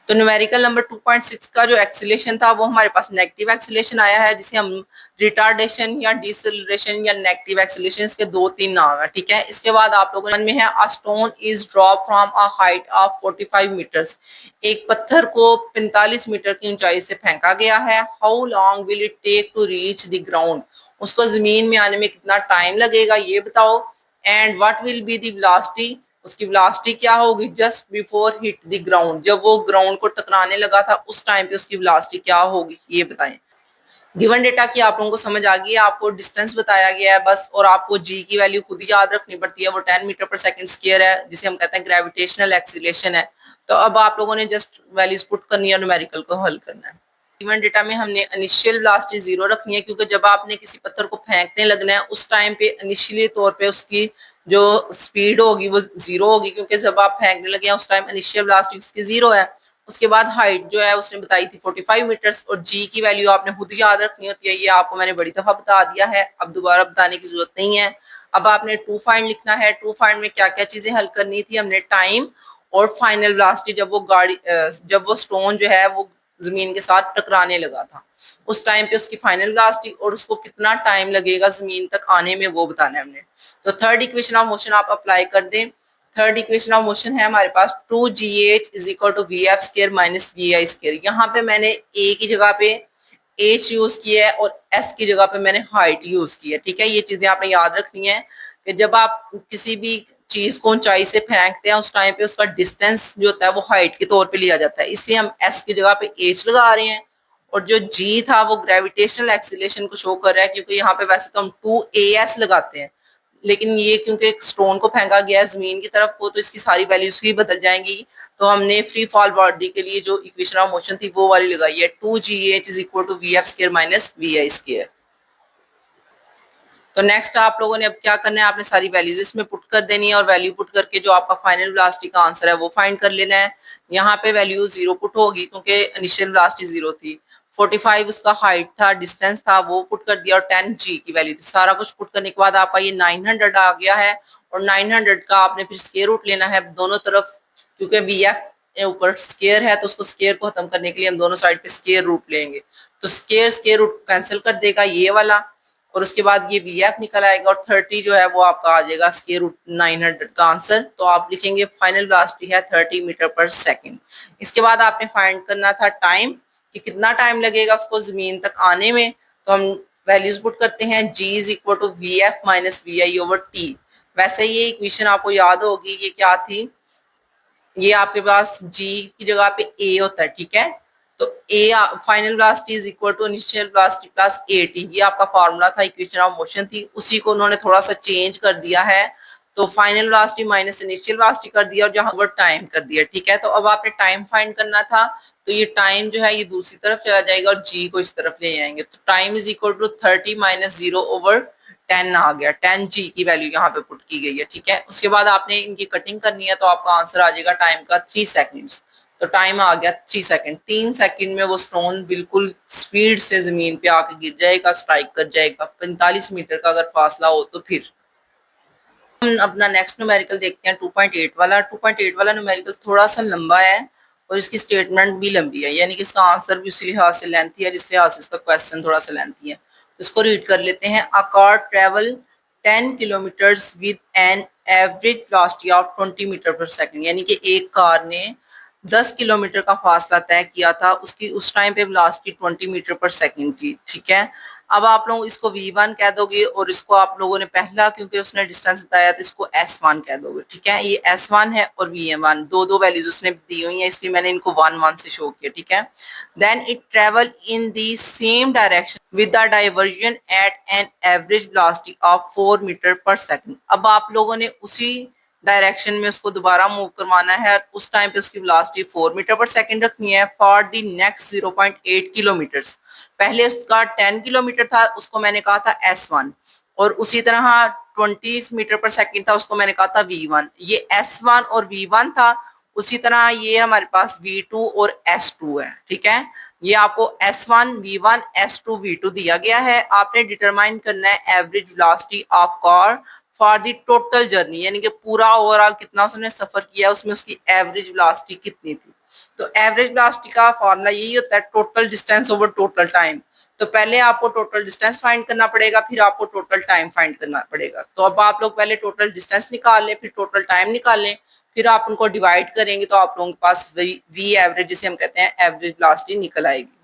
Speaker 1: तो न्यूमेरिकल नंबर 2.6 का जो एक्सीलरेशन था वो हमारे पास नेगेटिव एक्सीलरेशन आया है, जिसे हम रिटार्डेशन या डिसेलरेशन या नेगेटिव एक्सीलरेशन, इसके 2-3 नाम है, ठीक है। इसके बाद आप लोगों में है, a stone is drop from a height of 45 metres. एक पत्थर को 45 मीटर की ऊंचाई से फेंका गया है। How long will it take to reach the ground, उसको जमीन में आने में कितना टाइम लगेगा ये बताओ। And what will be the velocity, उसकी वेलोसिटी क्या होगी just before hit the ground, जब वो ग्राउंड को टकराने लगा था उस टाइम पे उसकी वेलोसिटी क्या होगी ये बताएं। गिवन डेटा की आप लोगों को समझ आ गई है, आपको डिस्टेंस बताया गया है बस, और आपको जी की वैल्यू खुद ही याद रखनी पड़ती है, वो 10 मीटर पर सेकंड स्क्वायर है, जिसे हम कहते हैं ग्रेविटेशनल एक्सीलरेशन है। तो अब आप लोगों ने जस्ट वैल्यूज पुट करनी है, न्यूमेरिकल को हल करना है। गिवन डेटा में हमने इनिशियल वेलोसिटी 0 रखनी है, क्योंकि जब आपने किसी पत्थर को फेंकने लगना है उस टाइम पे इनिशियली तौर पे उसकी जो स्पीड होगी वो 0 होगी, क्योंकि जब आप फेंकने लगे हैं उस टाइम इनिशियल वेलोसिटी उसकी 0 है। उसके बाद हाइट जो है उसने बताई थी 45 मीटर्स, और जी की वैल्यू आपने खुद ही याद रखनी होती है, ये आपको मैंने बड़ी दफा बता दिया है, अब दोबारा बताने की जरूरत नहीं है। अब आपने टू फाइंड लिखना है। टू फाइंड में क्या क्या चीजें हल करनी थी, हमने टाइम और फाइनल वेलोसिटी, जब वो स्टोन जो है वो जमीन के साथ टकराने लगा था उस टाइम पे उसकी फाइनल वेलोसिटी और उसको कितना टाइम लगेगा जमीन तक आने में वो बताना है हमने। तो थर्ड इक्वेशन ऑफ मोशन आप अप्लाई कर दें। थर्ड इक्वेशन ऑफ मोशन है हमारे पास 2gh is equal to V F square minus V I square. यहाँ पे मैंने ए की जगह पे एच यूज किया है और एस की जगह पे मैंने हाइट यूज की है, ठीक है। ये चीजें आपने याद रखनी है कि जब आप किसी भी चीज को ऊंचाई से फेंकते हैं उस टाइम पे उसका डिस्टेंस जो होता है वो हाइट के तौर पे लिया जाता है, इसलिए हम एस की जगह पे एच लगा रहे हैं। और जो जी था वो ग्रेविटेशनल एक्सीलरेशन को शो कर रहा है, क्योंकि यहाँ पे वैसे तो हम 2as लगाते हैं, लेकिन ये क्योंकि एक स्टोन को फेंका गया है जमीन की तरफ को, तो इसकी सारी वैल्यूज ही बदल जाएंगी। तो हमने फ्री फॉल बॉडी के लिए जो इक्वेशन ऑफ मोशन थी वो वाली लगाई है, 2gh is equal to V F square minus V I square. तो नेक्स्ट आप लोगों ने अब क्या करना है, आपने सारी वैल्यूज इसमें पुट कर देनी है, और वैल्यू पुट करके जो आपका फाइनल वेलोसिटी का आंसर है वो फाइंड कर लेना है। यहाँ पे वैल्यू 0 पुट होगी क्योंकि इनिशियल वेलोसिटी 0 थी। 45 उसका हाइट था, डिस्टेंस था, वो पुट कर दिया, और 10 जी की वैल्यू थी। सारा कुछ पुट करने के बाद आपका ये 900 आ गया है, और 900 का आपने फिर स्क्वायर रूट लेना है दोनों तरफ, क्योंकि वी एफ ऊपर स्क्वायर है तो उसको स्क्वायर को खत्म करने के लिए हम दोनों साइड पे स्क्वायर रूट लेंगे। तो स्क्वायर स्क्वायर रूट कैंसिल कर देगा ये वाला, और उसके बाद ये वी एफ निकल आएगा और 30 जो है वो आपका आ जाएगा स्क्वायर रूट 900 का आंसर। तो आप लिखेंगे फाइनल वेलोसिटी है 30 मीटर पर सेकेंड। इसके बाद आपने फाइंड करना था टाइम, कि कितना टाइम लगेगा उसको जमीन तक आने में। तो हम वैल्यूज पुट करते हैं, g is equal to V F minus V I over T. वैसे ये इक्वेशन आपको याद होगी, ये क्या थी, ये आपके पास g की जगह पे a होता है, ठीक है। तो a final velocity is equal to initial velocity plus at, ये आपका फार्मूला था, इक्वेशन ऑफ मोशन थी, उसी को उन्होंने थोड़ा सा चेंज कर दिया है। तो final velocity minus initial velocity कर दिया और जहां ओवर टाइम कर दिया, ठीक है। तो अब आपने टाइम फाइंड करना था, तो ये टाइम जो है ये दूसरी तरफ चला जाएगा और g को इस तरफ ले आएंगे। तो time is equal to 30 minus 0 over 10 आ गया, 10 जी की वैल्यू यहाँ पे पुट की गई है, ठीक है। उसके बाद आपने इनकी कटिंग करनी है, तो आपका आंसर आ जाएगा टाइम का 3 सेकंड्स। तो टाइम आ गया 3 सेकंड। 3 सेकंड में वो स्टोन बिल्कुल स्पीड से जमीन पे आके गिर जाएगा, स्ट्राइक कर जाएगा। 45 मीटर का अगर फासला हो तो फिर हम अपना नेक्स्ट न्यूमेरिकल देखते हैं 2.8 वाला। 2.8 वाला न्यूमेरिकल थोड़ा सा लंबा है और इसकी स्टेटमेंट भी लंबी है, यानी कि इसका आंसर भी उसी लिहाज से लेंथी है जिस लिहाज से इसका क्वेश्चन थोड़ा सा लेंथी है। तो इसको रीड कर लेते हैं। A car travel 10 kilometres with an average velocity of 20 metre per second, यानी कि एक कार ने 10 किलोमीटर का फासला तय किया था, उसकी उस टाइम पे वेलोसिटी 20 मीटर पर सेकंड थी, ठीक है। अब आप लोग इसको v1 कह दोगे और इसको आप लोगों ने पहला, क्योंकि उसने डिस्टेंस बताया तो इसको s1 कह दोगे, ठीक है। ये s1 है और v1 दो दो वैल्यूज उसने दी हुई है, इसलिए मैंने इनको 1 1 से शो किया, ठीक है। Then it travel in the same direction with the diversion at an average velocity of 4 metre per second. अब आप लोगों ने उसी डायरेक्शन में उसको दोबारा मूव करवाना है, उस टाइम पे उसकी वेलोसिटी 4 मीटर पर सेकंड रखनी है फॉर द नेक्स्ट 0.8 किलोमीटर्स। पहले उसका 10 किलोमीटर था, उसको मैंने कहा था S1, और उसी तरह 20 मीटर पर सेकंड था, उसको मैंने कहा था V1। ये S1 और V1 था, उसी तरह ये हमारे पास V2 और S2 है, ठीक है। ये आपको S1 V1 S2 V2 दिया गया है। आपने डिटरमाइन करना है average velocity of car for the total journey, यानी कि पूरा ओवरऑल कितना उसने सफर किया, उसमें उसकी एवरेज वेलोसिटी कितनी थी। तो एवरेज वेलोसिटी का फॉर्मूला यही होता है, total distance over total time. तो पहले आपको टोटल डिस्टेंस फाइंड करना पड़ेगा, फिर आपको टोटल टाइम फाइंड करना पड़ेगा। तो अब आप लोग पहले टोटल डिस्टेंस निकाल लें, फिर टोटल टाइम निकाल लें, फिर आप उनको डिवाइड करेंगे तो आप लोगों के पास वी एवरेज, जिसे हम कहते हैं एवरेज वेलोसिटी, निकल आएगी।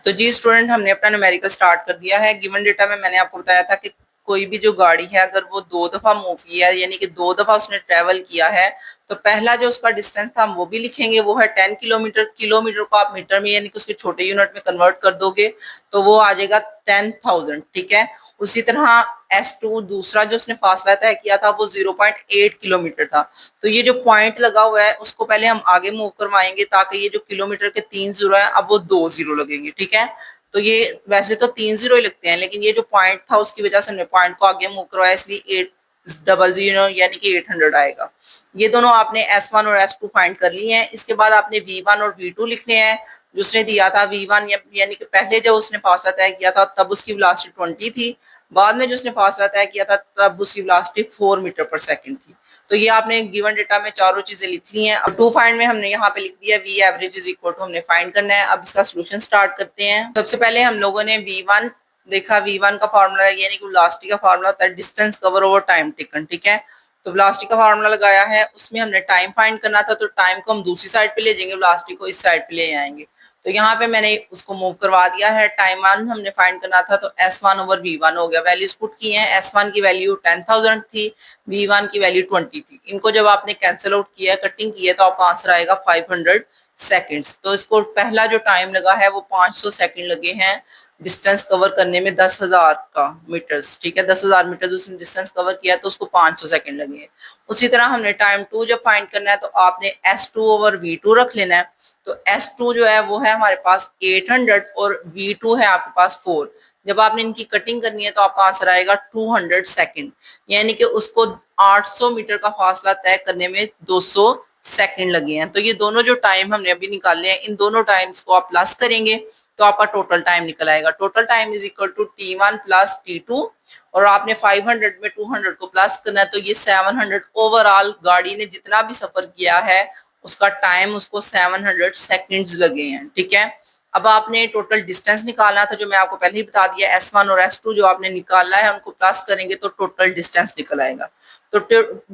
Speaker 1: तो जी स्टूडेंट, हमने अपना न्यूमेरिकल स्टार्ट कर दिया है। गिवन डेटा में मैंने आपको बताया था कि कोई भी जो गाड़ी है अगर वो 2 दफा मूव किया है, यानी कि 2 दफा उसने ट्रेवल किया है, तो पहला जो उसका डिस्टेंस था हम वो भी लिखेंगे, वो है 10 किलोमीटर। किलोमीटर को आप मीटर में यानी कि उसके छोटे यूनिट में कन्वर्ट कर दोगे तो वो आ जाएगा 10,000, ठीक है। उसी तरह S2 दूसरा जो उसने फासला तय किया था वो 0.8 किलोमीटर था। तो ये जो पॉइंट लगा हुआ है उसको पहले हम आगे मूव करवाएंगे, ताकि ये जो किलोमीटर के 3 जीरो है अब वो 2 जीरो लगेंगे, ठीक है। तो ये वैसे तो 3 जीरो ही लगते हैं, लेकिन ये जो पॉइंट था उसकी वजह से हमने पॉइंट को आगे मूव करवाया, इसलिए 800 यानी कि 800 आएगा। ये दोनों आपने S1 और S2 फाइंड कर लिए हैं। इसके बाद आपने V1 और V2 लिखने हैं। जो उसने दिया था V1, यानी कि पहले जब उसने फासला तय किया था तब उसकी वेलोसिटी 20 थी, बाद में जो उसने फासला तय किया था तब उसकी वेलोसिटी 4 मीटर पर सेकंड थी। तो ये आपने गिवन डेटा में चारों चीजें लिख ली हैं। अब टू फाइंड में हमने यहाँ पे लिख दिया V average is equal to, हमने फाइंड करना है। अब इसका सोल्यूशन स्टार्ट करते हैं। सबसे पहले हम लोगों ने V1 देखा, V1 का फार्मूला यानी कि वेलोसिटी का फार्मूला होता है distance cover over time taken, ठीक है। तो वेलोसिटी का फार्मूला लगाया है, उसमें हमने टाइम फाइंड करना था, तो टाइम को हम दूसरी साइड पे ले जाएंगे, वेलोसिटी को इस साइड पे ले आएंगे। तो यहाँ पे मैंने उसको मूव करवा दिया है। टाइम 1 हमने फाइंड करना था, तो S1 ओवर V1 हो गया। वैल्यूज पुट की हैं। S1 की वैल्यू 10,000 थी, V1 की वैल्यू 20 थी। इनको जब आपने कैंसिल आउट किया, कटिंग की है, तो आपका आंसर आएगा 500 सेकेंड्स। तो इसको पहला जो टाइम लगा है वो 500 सेकेंड लगे हैं डिस्टेंस कवर करने में 10,000 का मीटर्स, ठीक है। 10,000 मीटर्स उसने डिस्टेंस कवर किया तो उसको 500 सेकेंड लगे हैं। उसी तरह हमने टाइम 2 जब फाइंड करना है तो आपने S2 ओवर V2 रख लेना है। तो S2 जो है वो है हमारे पास 800 और V2 है आपके पास 4। जब आपने इनकी कटिंग करनी है तो आपका आंसर आएगा 200 सेकेंड, यानी कि उसको 800 मीटर का फासला तय करने में 200 सेकंड लगे हैं। तो ये दोनों जो टाइम हमने अभी निकाले हैं, इन दोनों टाइम्स को आप प्लस करेंगे तो आपका टोटल टाइम निकल आएगा। Total time is equal to T1 plus T2 और आपने 500 में 200 को प्लस करना है तो ये 700 ओवरऑल गाड़ी ने जितना भी सफर किया है उसका टाइम उसको 700 सेकेंड्स लगे हैं। ठीक है, अब आपने टोटल डिस्टेंस निकालना था जो मैं आपको पहले ही बता दिया, S1 और S2 जो आपने निकालना है उनको प्लस करेंगे तो टोटल डिस्टेंस निकल आएगा। तो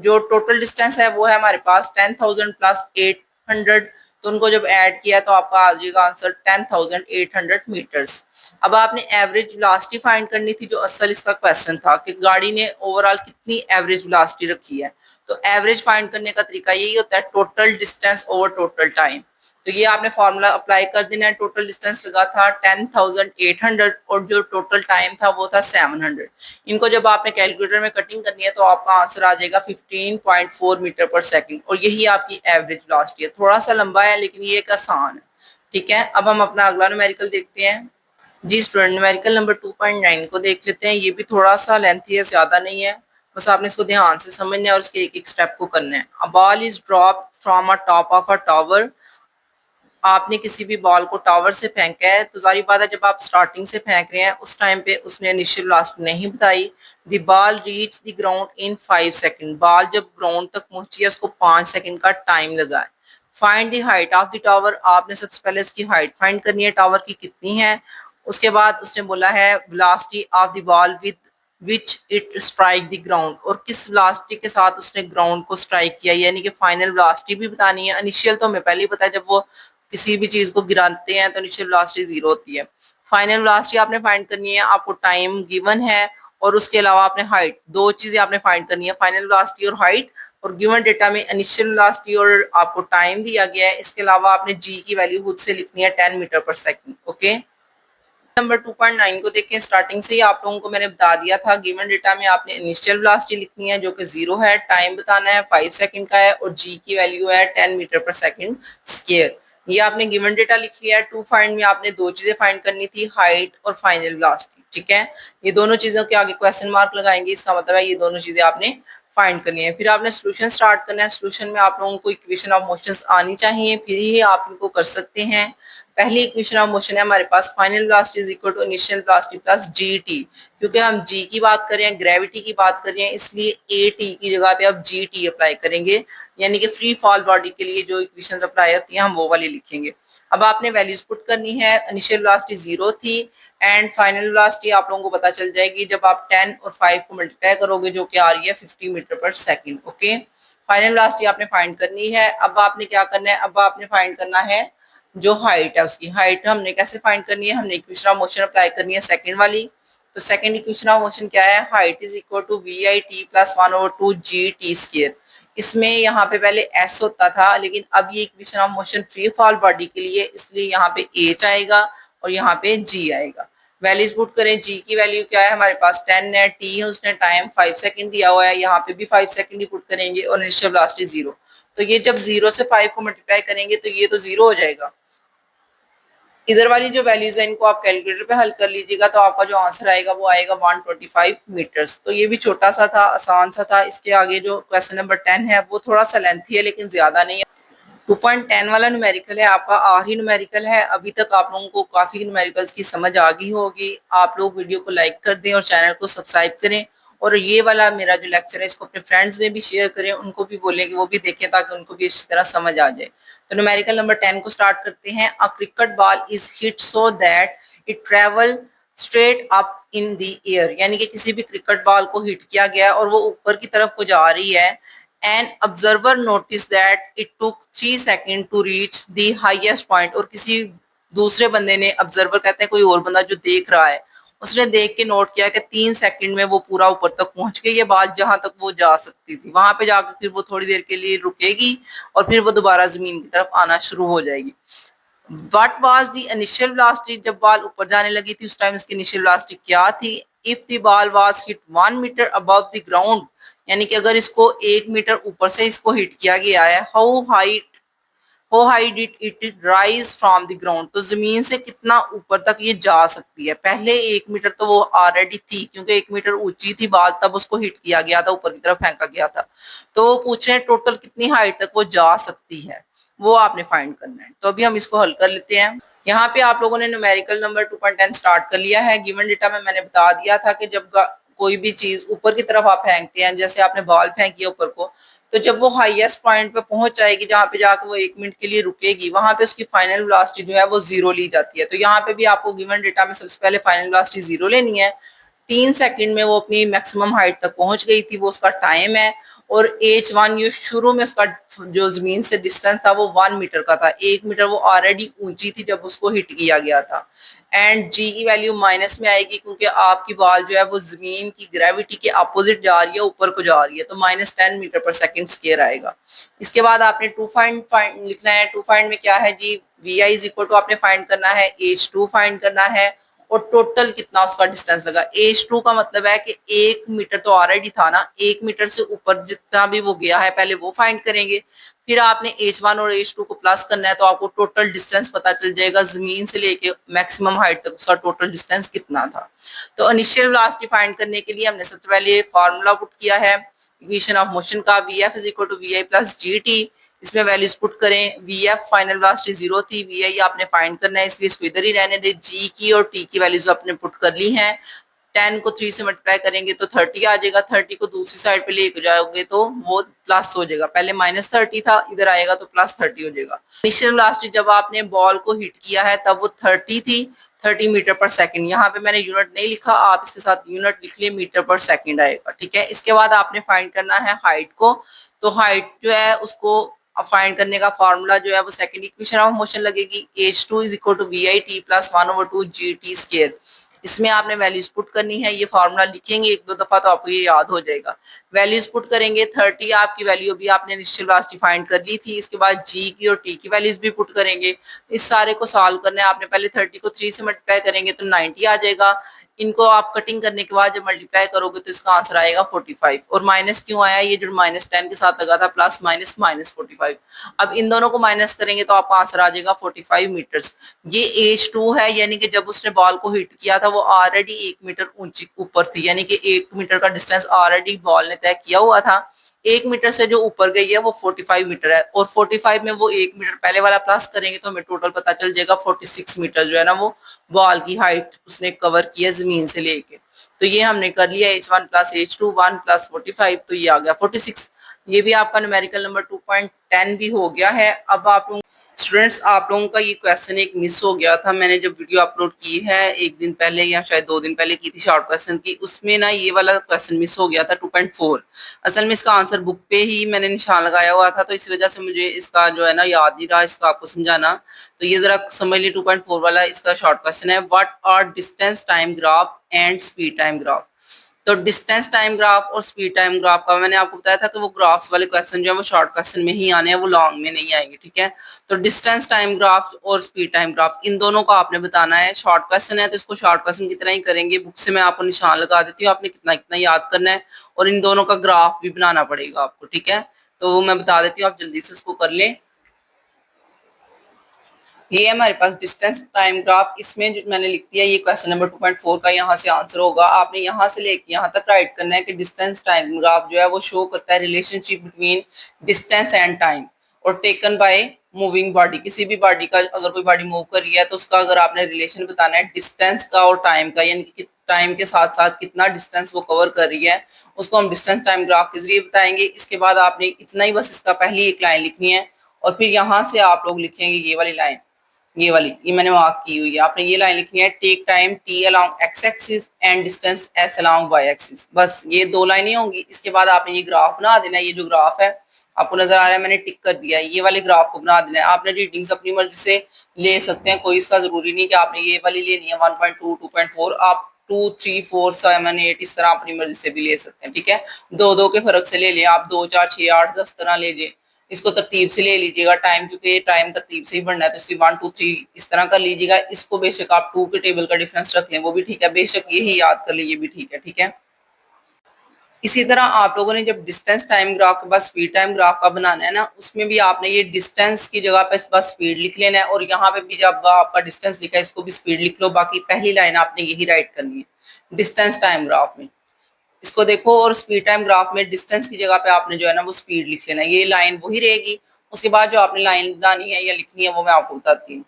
Speaker 1: जो टोटल डिस्टेंस है वो है हमारे पास 10,000 प्लस 800, तो उनको जब ऐड किया तो आपका आ जाएगा आंसर 10,800 मीटर्स। अब आपने एवरेज वेलोसिटी फाइंड करनी थी जो असल इसका क्वेश्चन था कि गाड़ी ने ओवरऑल कितनी एवरेज वेलोसिटी रखी है। तो एवरेज फाइंड करने का तरीका यही होता है total distance over total time. तो ये आपने फॉर्मूला अप्लाई कर देना है। टोटल डिस्टेंस लगा था 10,800 और जो टोटल टाइम था वो था 700। इनको जब आपने कैलकुलेटर में कटिंग करनी है तो आपका आंसर आ जाएगा 15.4 मीटर पर सेकंड और यही आपकी एवरेज वेलोसिटी है। थोड़ा सा लंबा है लेकिन ये एक आसान है। ठीक है, अब हम अपना अगला न्यूमेरिकल देखते हैं। जी स्टूडेंट, न्यूमेरिकल नंबर 2.9 को देख लेते हैं। ये भी थोड़ा सा लेंथी है, ज्यादा नहीं है, बस आपने इसको ध्यान से समझना है और इसके एक एक स्टेप को करना है। A ball is drop from a top of a tower. आपने किसी भी बॉल को टावर से फेंका है तो जारी बात है जब आप स्टार्टिंग से फेंक रहे हैं उस टाइम पे उसने इनिशियल वेलोसिटी नहीं बताई। The ball reach the ground in 5 second. Ball जब ग्राउंड तक पहुंची है उसको 5 सेकंड का टाइम लगा है। Find the height of the tower. आपने सबसे पहले उसकी हाइट फाइंड करनी है, टावर की कितनी है। उसके बाद उसने बोला है velocity of the ball with which it strike the ground, और किस वेलोसिटी के साथ उसने ग्राउंड को स्ट्राइक किया, यानी कि फाइनल वेलोसिटी भी बतानी है। इनिशियल तो हमें पहले ही पता है, जब वो किसी भी चीज को गिराते हैं तो इनिशियल वेलोसिटी 0 होती है। फाइनल वेलोसिटी आपने फाइंड करनी है, आपको टाइम गिवन है और उसके अलावा आपने हाइट, दो चीजें आपने फाइंड करनी है, फाइनल वेलोसिटी और हाइट। और गिवन डेटा में इनिशियल वेलोसिटी और आपको टाइम दिया गया है। इसके अलावा आपने जी की वैल्यू खुद से लिखनी है 10 metre per second. Okay, number 2.9 को देखें। स्टार्टिंग से ही आप लोगों को मैंने बता दिया था, गिवन डेटा में आपने इनिशियल वेलोसिटी लिखनी है जो कि 0 है, टाइम बताना है 5 सेकंड का है और जी की वैल्यू है 10 मीटर पर सेकंड स्क्वायर। ये आपने गिवन डेटा लिख लिया है। टू फाइंड में आपने दो चीजें फाइंड करनी थी, हाइट और फाइनल वेलोसिटी। ठीक है, ये दोनों चीजों के आगे क्वेश्चन मार्क लगाएंगे, इसका मतलब है ये दोनों चीजें आपने फाइंड करनी है। फिर आपने सोल्यूशन स्टार्ट करना है। सोल्यूशन में आप लोगों को इक्वेशन ऑफ मोशंस आनी चाहिए, फिर ही आप इनको कर सकते हैं। पहली इक्वेशन ऑफ मोशन है हमारे पास final velocity is equal to initial velocity plus GT. क्योंकि हम जी की बात कर रहे हैं, ग्रेविटी की बात कर रहे हैं, इसलिए ए टी की जगह पे अब जी टी अप्लाई करेंगे, यानी कि फ्री फॉल बॉडी के लिए जो इक्वेशन अप्लाई होती हैं हम वो वाली लिखेंगे। अब आपने वैल्यूज पुट करनी है। इनिशियल वेलोसिटी 0 थी एंड फाइनल वेलोसिटी आप लोगों को पता चल जाएगी जब आप 10 और 5 को मल्टीप्लाई करोगे, जो कि आ रही है 50 metre per second. Okay, final velocity आपने फाइंड करनी है। अब आपने क्या करना है, अब आपने फाइंड करना है जो हाइट है, उसकी हाइट हमने कैसे फाइंड करनी है, हमने इक्वेशन ऑफ मोशन अप्लाई करनी है सेकंड वाली। तो सेकंड इक्वेशन ऑफ मोशन क्या है, height is equal to V I T plus 1/2 G T square. इसमें यहाँ पे पहले एस होता था लेकिन अब ये equation of motion free fall body के लिए, इसलिए यहाँ पे एच आएगा और यहाँ पे जी आएगा। वैल्यूज पुट करें। जी की वैल्यू क्या है हमारे पास 10 है, टी है उसने टाइम 5 सेकंड दिया हुआ है, यहाँ पे भी 5 सेकंड ही पुट करेंगे और इनिशियल वेलोसिटी 0। तो ये जब 0 से 5 को मल्टीप्लाई करेंगे तो ये तो 0 हो जाएगा। इधर वाली जो वैल्यूज है इनको आप कैलकुलेटर पे हल कर लीजिएगा तो आपका जो आंसर आएगा वो आएगा 125 मीटर्स। तो ये भी छोटा सा था, आसान सा था। इसके आगे जो क्वेश्चन नंबर 10 है वो थोड़ा सा लेंथी है लेकिन ज्यादा नहीं है। 2.10 वाला न्यूमेरिकल है आपका आखिरी न्यूमेरिकल है। अभी तक आप लोगों को काफी न्यूमेरिकल्स की समझ आ गई होगी। आप लोग वीडियो को लाइक कर दें और चैनल को सब्सक्राइब करें और ये वाला मेरा जो लेक्चर है इसको अपने फ्रेंड्स में भी शेयर करें, उनको भी बोलें कि वो भी देखें ताकि उनको भी अच्छी तरह समझ आ जाए। तो न्यूमेरिकल नंबर 10 को स्टार्ट करते हैं। A cricket ball is hit so that it travel straight up in the air, यानी कि किसी भी क्रिकेट बॉल को हिट किया गया और वो ऊपर की तरफ को जा रही है। An observer noticed that it took 3 seconds to reach the highest point, और किसी दूसरे बंदे ने, ऑब्जर्वर कहते हैं कोई और बंदा जो देख रहा है, उसने देख के नोट किया कि 3 सेकंड में वो पूरा ऊपर तक पहुंच गई, ये बात जहां तक वो जा सकती थी। वहां पे जाकर फिर वो थोड़ी देर के लिए रुकेगी और फिर वो दोबारा जमीन की तरफ आना शुरू हो जाएगी। What was the initial velocity? जब बॉल ऊपर जाने लगी थी उस टाइम इसकी इनिशियल वेलोसिटी क्या थी? If the ball was hit 1 meter above the ground, यानी कि अगर इसको 1 मीटर ऊपर से इसको हिट किया गया है, how high did it rise from the ground? तो जमीन से कितना ऊपर तक ये जा सकती है। पहले 1 मीटर तो वो ऑलरेडी थी क्योंकि 1 मीटर ऊंची थी बॉल, तब उसको हिट किया गया था, ऊपर की तरफ फेंका गया था। तो वो पूछ रहे हैं टोटल कितनी हाइट तक वो जा सकती है, वो आपने फाइंड करना है। तो अभी हम इसको हल कर लेते हैं। यहाँ पे आप लोगों ने न्यूमेरिकल नंबर 2.10 स्टार्ट कर लिया है। गिवन डेटा में मैंने बता दिया था कि जब कोई भी चीज ऊपर की तरफ आप फेंकते हैं, जैसे आपने बॉल फेंकी है ऊपर को, तो जब वो हाईएस्ट पॉइंट पे पहुंच जाएगी, जहाँ पे जाके वो 1 मिनट के लिए रुकेगी, वहां पे उसकी फाइनल वेलोसिटी जो है वो 0 ली जाती है। तो यहाँ पे भी आपको गिवन डेटा में सबसे पहले फाइनल वेलोसिटी 0 लेनी है। 3 सेकंड में वो अपनी मैक्सिमम हाइट तक पहुंच गई थी, वो उसका टाइम है। और H1 ये शुरू में उसका जो जमीन से डिस्टेंस था वो 1 मीटर का था। 1 मीटर वो ऑलरेडी ऊंची थी जब उसको हिट किया गया था। एंड जी की वैल्यू माइनस में आएगी, क्योंकि आपकी बॉल जो है वो जमीन की ग्रेविटी के अपोजिट जा रही है, ऊपर को जा रही है, तो -10 मीटर पर सेकंड स्क्वायर आएगा। इसके बाद आपने टू फाइंड लिखना है। टू फाइंड में क्या है G, V I is equal to आपने फाइंड करना है H2 फाइंड करना है, और टोटल कितना उसका डिस्टेंस लगा। H2 का मतलब है कि 1 मीटर तो ऑलरेडी था ना, 1 मीटर से ऊपर जितना भी वो गया है पहले वो फाइंड करेंगे। फिर आपने H1 और H2 को प्लस करना है, तो आपको टोटल डिस्टेंस पता चल जाएगा जमीन से लेके मैक्सिमम हाइट तक उसका टोटल डिस्टेंस कितना था। तो इनिशियल वेलोसिटी फाइंड करने के लिए हमने सबसे पहले फार्मूला पुट किया है इक्वेशन ऑफ मोशन का, V F is equal to V I plus G T. इसमें वैल्यूज पुट करें। वी एफ फाइनल वेलोसिटी 0 थी, वी आई आपने फाइंड करना है, इसलिए इसको इधर ही रहने दे। जी की और टी की वैल्यूज आपने पुट कर ली हैं। 10 को 3 से मल्टीप्लाई करेंगे तो 30 आ जाएगा। 30 को दूसरी साइड पे लेके जाओगे तो वो प्लस हो जाएगा। पहले -30 था, इधर आएगा तो +30 हो जाएगा। इनिशियल वेलोसिटी जब आपने बॉल को हिट किया है तब वो 30 थी, 30 मीटर पर सेकंड। यहाँ पे मैंने यूनिट नहीं लिखा, आप इसके साथ यूनिट लिख लिए, मीटर पर सेकंड आएगा। ठीक है, इसके बाद आपने फाइंड करना है हाइट को। तो हाइट जो है उसको फाइंड करने का फॉर्मूला जो है वो सेकंड इक्वेशन ऑफ मोशन लगेगी, H2 is equal to V I T plus 1/2 G T square. इसमें आपने वैल्यूज पुट करनी है। ये फॉर्मूला लिखेंगे 1-2 दफा तो आपको ये याद हो जाएगा। वैल्यूज पुट करेंगे। 30 आपकी वैल्यू भी आपने इनिशियल वेलोसिटी फाइंड कर ली थी। इसके बाद जी की और टी की वैल्यूज भी पुट करेंगे। इस सारे को सॉल्व करना है आपने। पहले 30 को 3 से मल्टीप्लाई करेंगे तो 90 आ जाएगा। इनको आप कटिंग करने के बाद जब मल्टीप्लाई करोगे तो इसका आंसर आएगा 45। और माइनस क्यों आया, ये जो -10 के साथ लगा था, प्लस माइनस -45। अब इन दोनों को माइनस करेंगे तो आपका आंसर आ जाएगा 45 मीटर्स। ये H2 है, यानी कि जब उसने बॉल को हिट किया था वो ऑलरेडी 1 मीटर ऊंची ऊपर थी, यानी कि 1 मीटर का डिस्टेंस ऑलरेडी बॉल ने तय किया हुआ था। 1 मीटर से जो ऊपर गई है वो 45 मीटर है, और 45 में वो 1 मीटर पहले वाला प्लस करेंगे तो हमें टोटल पता चल जाएगा 46 मीटर जो है ना वो बॉल की हाइट उसने कवर की है जमीन से लेके। तो ये हमने कर लिया H1 प्लस H2 1 प्लस 45, तो ये आ गया 46। ये भी आपका न्यूमेरिकल नंबर 2.10 भी हो गया है। अब आप लोग स्टूडेंट्स, आप लोगों का ये क्वेश्चन एक मिस हो गया था। मैंने जब वीडियो अपलोड की है 1 दिन पहले या शायद 2 दिन पहले की थी शॉर्ट क्वेश्चन की, उसमें ना ये वाला क्वेश्चन मिस हो गया था 2.4। असल में इसका आंसर बुक पे ही मैंने निशान लगाया हुआ था, तो इस वजह से मुझे इसका जो है ना याद नहीं रहा इसका आपको समझाना। तो ये जरा समझ ली। 2.4 वाला इसका शॉर्ट क्वेश्चन है, what are distance time graph and speed time graph. तो डिस्टेंस टाइम ग्राफ और स्पीड टाइम ग्राफ का मैंने आपको बताया था कि वो ग्राफ्स वाले क्वेश्चन जो है वो शॉर्ट क्वेश्चन में ही आने हैं, वो लॉन्ग में नहीं आएंगे। ठीक है, तो डिस्टेंस टाइम ग्राफ और स्पीड टाइम ग्राफ इन दोनों को आपने बताना है। शॉर्ट क्वेश्चन है तो इसको शॉर्ट क्वेश्चन की तरह ही करेंगे। बुक से मैं आपको निशान लगा देती हूँ, आपने कितना कितना याद करना है, और इन दोनों का ग्राफ भी बनाना पड़ेगा आपको। ठीक है, तो मैं बता देती हूँ, आप जल्दी से उसको कर लें। ये हमारे पास डिस्टेंस टाइम ग्राफ, इसमें जो मैंने लिख दिया ये क्वेश्चन नंबर 2.4 का यहाँ से आंसर होगा। आपने यहाँ से लेके यहाँ तक राइट करना है कि डिस्टेंस टाइम ग्राफ जो है वो शो करता है relationship between distance and time, और टेकन बाय मूविंग बॉडी। किसी भी बॉडी का अगर कोई बॉडी मूव कर रही है तो उसका अगर आपने रिलेशन बताना है डिस्टेंस का और टाइम का, यानी कि टाइम के साथ साथ कितना डिस्टेंस वो कवर कर रही है, उसको हम डिस्टेंस टाइम ग्राफ के जरिए बताएंगे। इसके बाद आपने इतना ही बस इसका पहली एक लाइन लिखनी है, और फिर यहाँ से आप लोग लिखेंगे ये वाली लाइन, ये वाली, ये मैंने मार्क की हुई है। आपने ये लाइन लिखनी है, take time T along X axis and distance S along Y axis. बस ये 2 लाइनें होंगी। इसके बाद आपने ये ग्राफ बना देना है। ये जो ग्राफ है आपको नजर आ रहा है, मैंने टिक कर दिया है, ये वाले ग्राफ को बना देना है। आपने रीडिंग्स अपनी मर्जी से ले सकते हैं, कोई इसका जरूरी नहीं कि आपने ये वाली लेनी है 1.2 2.4। आप 2 3 4 7 8 इस तरह अपनी मर्जी से भी ले सकते हैं। ठीक है, 2 2 के फर्क से ले लें आप, 2 4 6 8 10 तरह ले लें। इसको तरतीब से ले लीजिएगा टाइम, क्योंकि टाइम तरतीब से ही बढ़ना है, तो इसलिए 1 2 3 इस तरह कर लीजिएगा। इसको बेशक आप 2 के टेबल का डिफरेंस रख लें, वो भी ठीक है, बेशक यही याद कर लीजिए भी ठीक है। ठीक है, इसी तरह आप लोगों ने जब डिस्टेंस टाइम ग्राफ के बाद स्पीड टाइम ग्राफ का बनाना है ना, उसमें भी आपने ये डिस्टेंस की जगह पे बस स्पीड लिख लेना है, और यहाँ पे भी जब आपका डिस्टेंस लिखा है इसको भी स्पीड लिख लो। बाकी पहली लाइन आपने यही राइट करनी है डिस्टेंस टाइम ग्राफ में। इसको देखो, और स्पीड टाइम ग्राफ में डिस्टेंस की जगह पे आपने जो है ना वो स्पीड लिख लेना है। ये लाइन वही रहेगी। उसके बाद जो आपने लाइन बनानी है या लिखनी है वो मैं आपको बताती हूँ।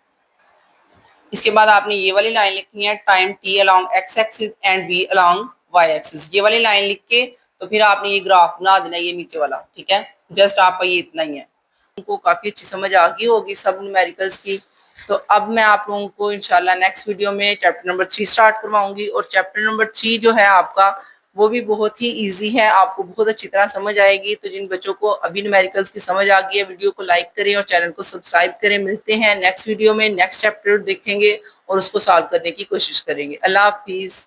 Speaker 1: इसके बाद आपने ये वाली लाइन लिखनी है, time T along X axis and B along Y axis. ये वाली लाइन लिख के तो फिर आपने ये ग्राफ बना देना, ये नीचे वाला, ठीक है। जस्ट आपका ये इतना ही है। उनको काफी अच्छी समझ आ गई होगी सब न्यूमेरिकल्स की। तो अब मैं आप लोगों को इंशाल्लाह नेक्स्ट वीडियो में चैप्टर नंबर 3 स्टार्ट करवाऊंगी। और चैप्टर नंबर 3 जो है आपका, वो भी बहुत ही इजी है, आपको बहुत अच्छी तरह समझ आएगी। तो जिन बच्चों को अभी न्यूमेरिकल्स की समझ आ गई है, वीडियो को लाइक करें और चैनल को सब्सक्राइब करें। मिलते हैं नेक्स्ट वीडियो में, नेक्स्ट चैप्टर देखेंगे और उसको सॉल्व करने की कोशिश करेंगे। अल्लाह हाफिज।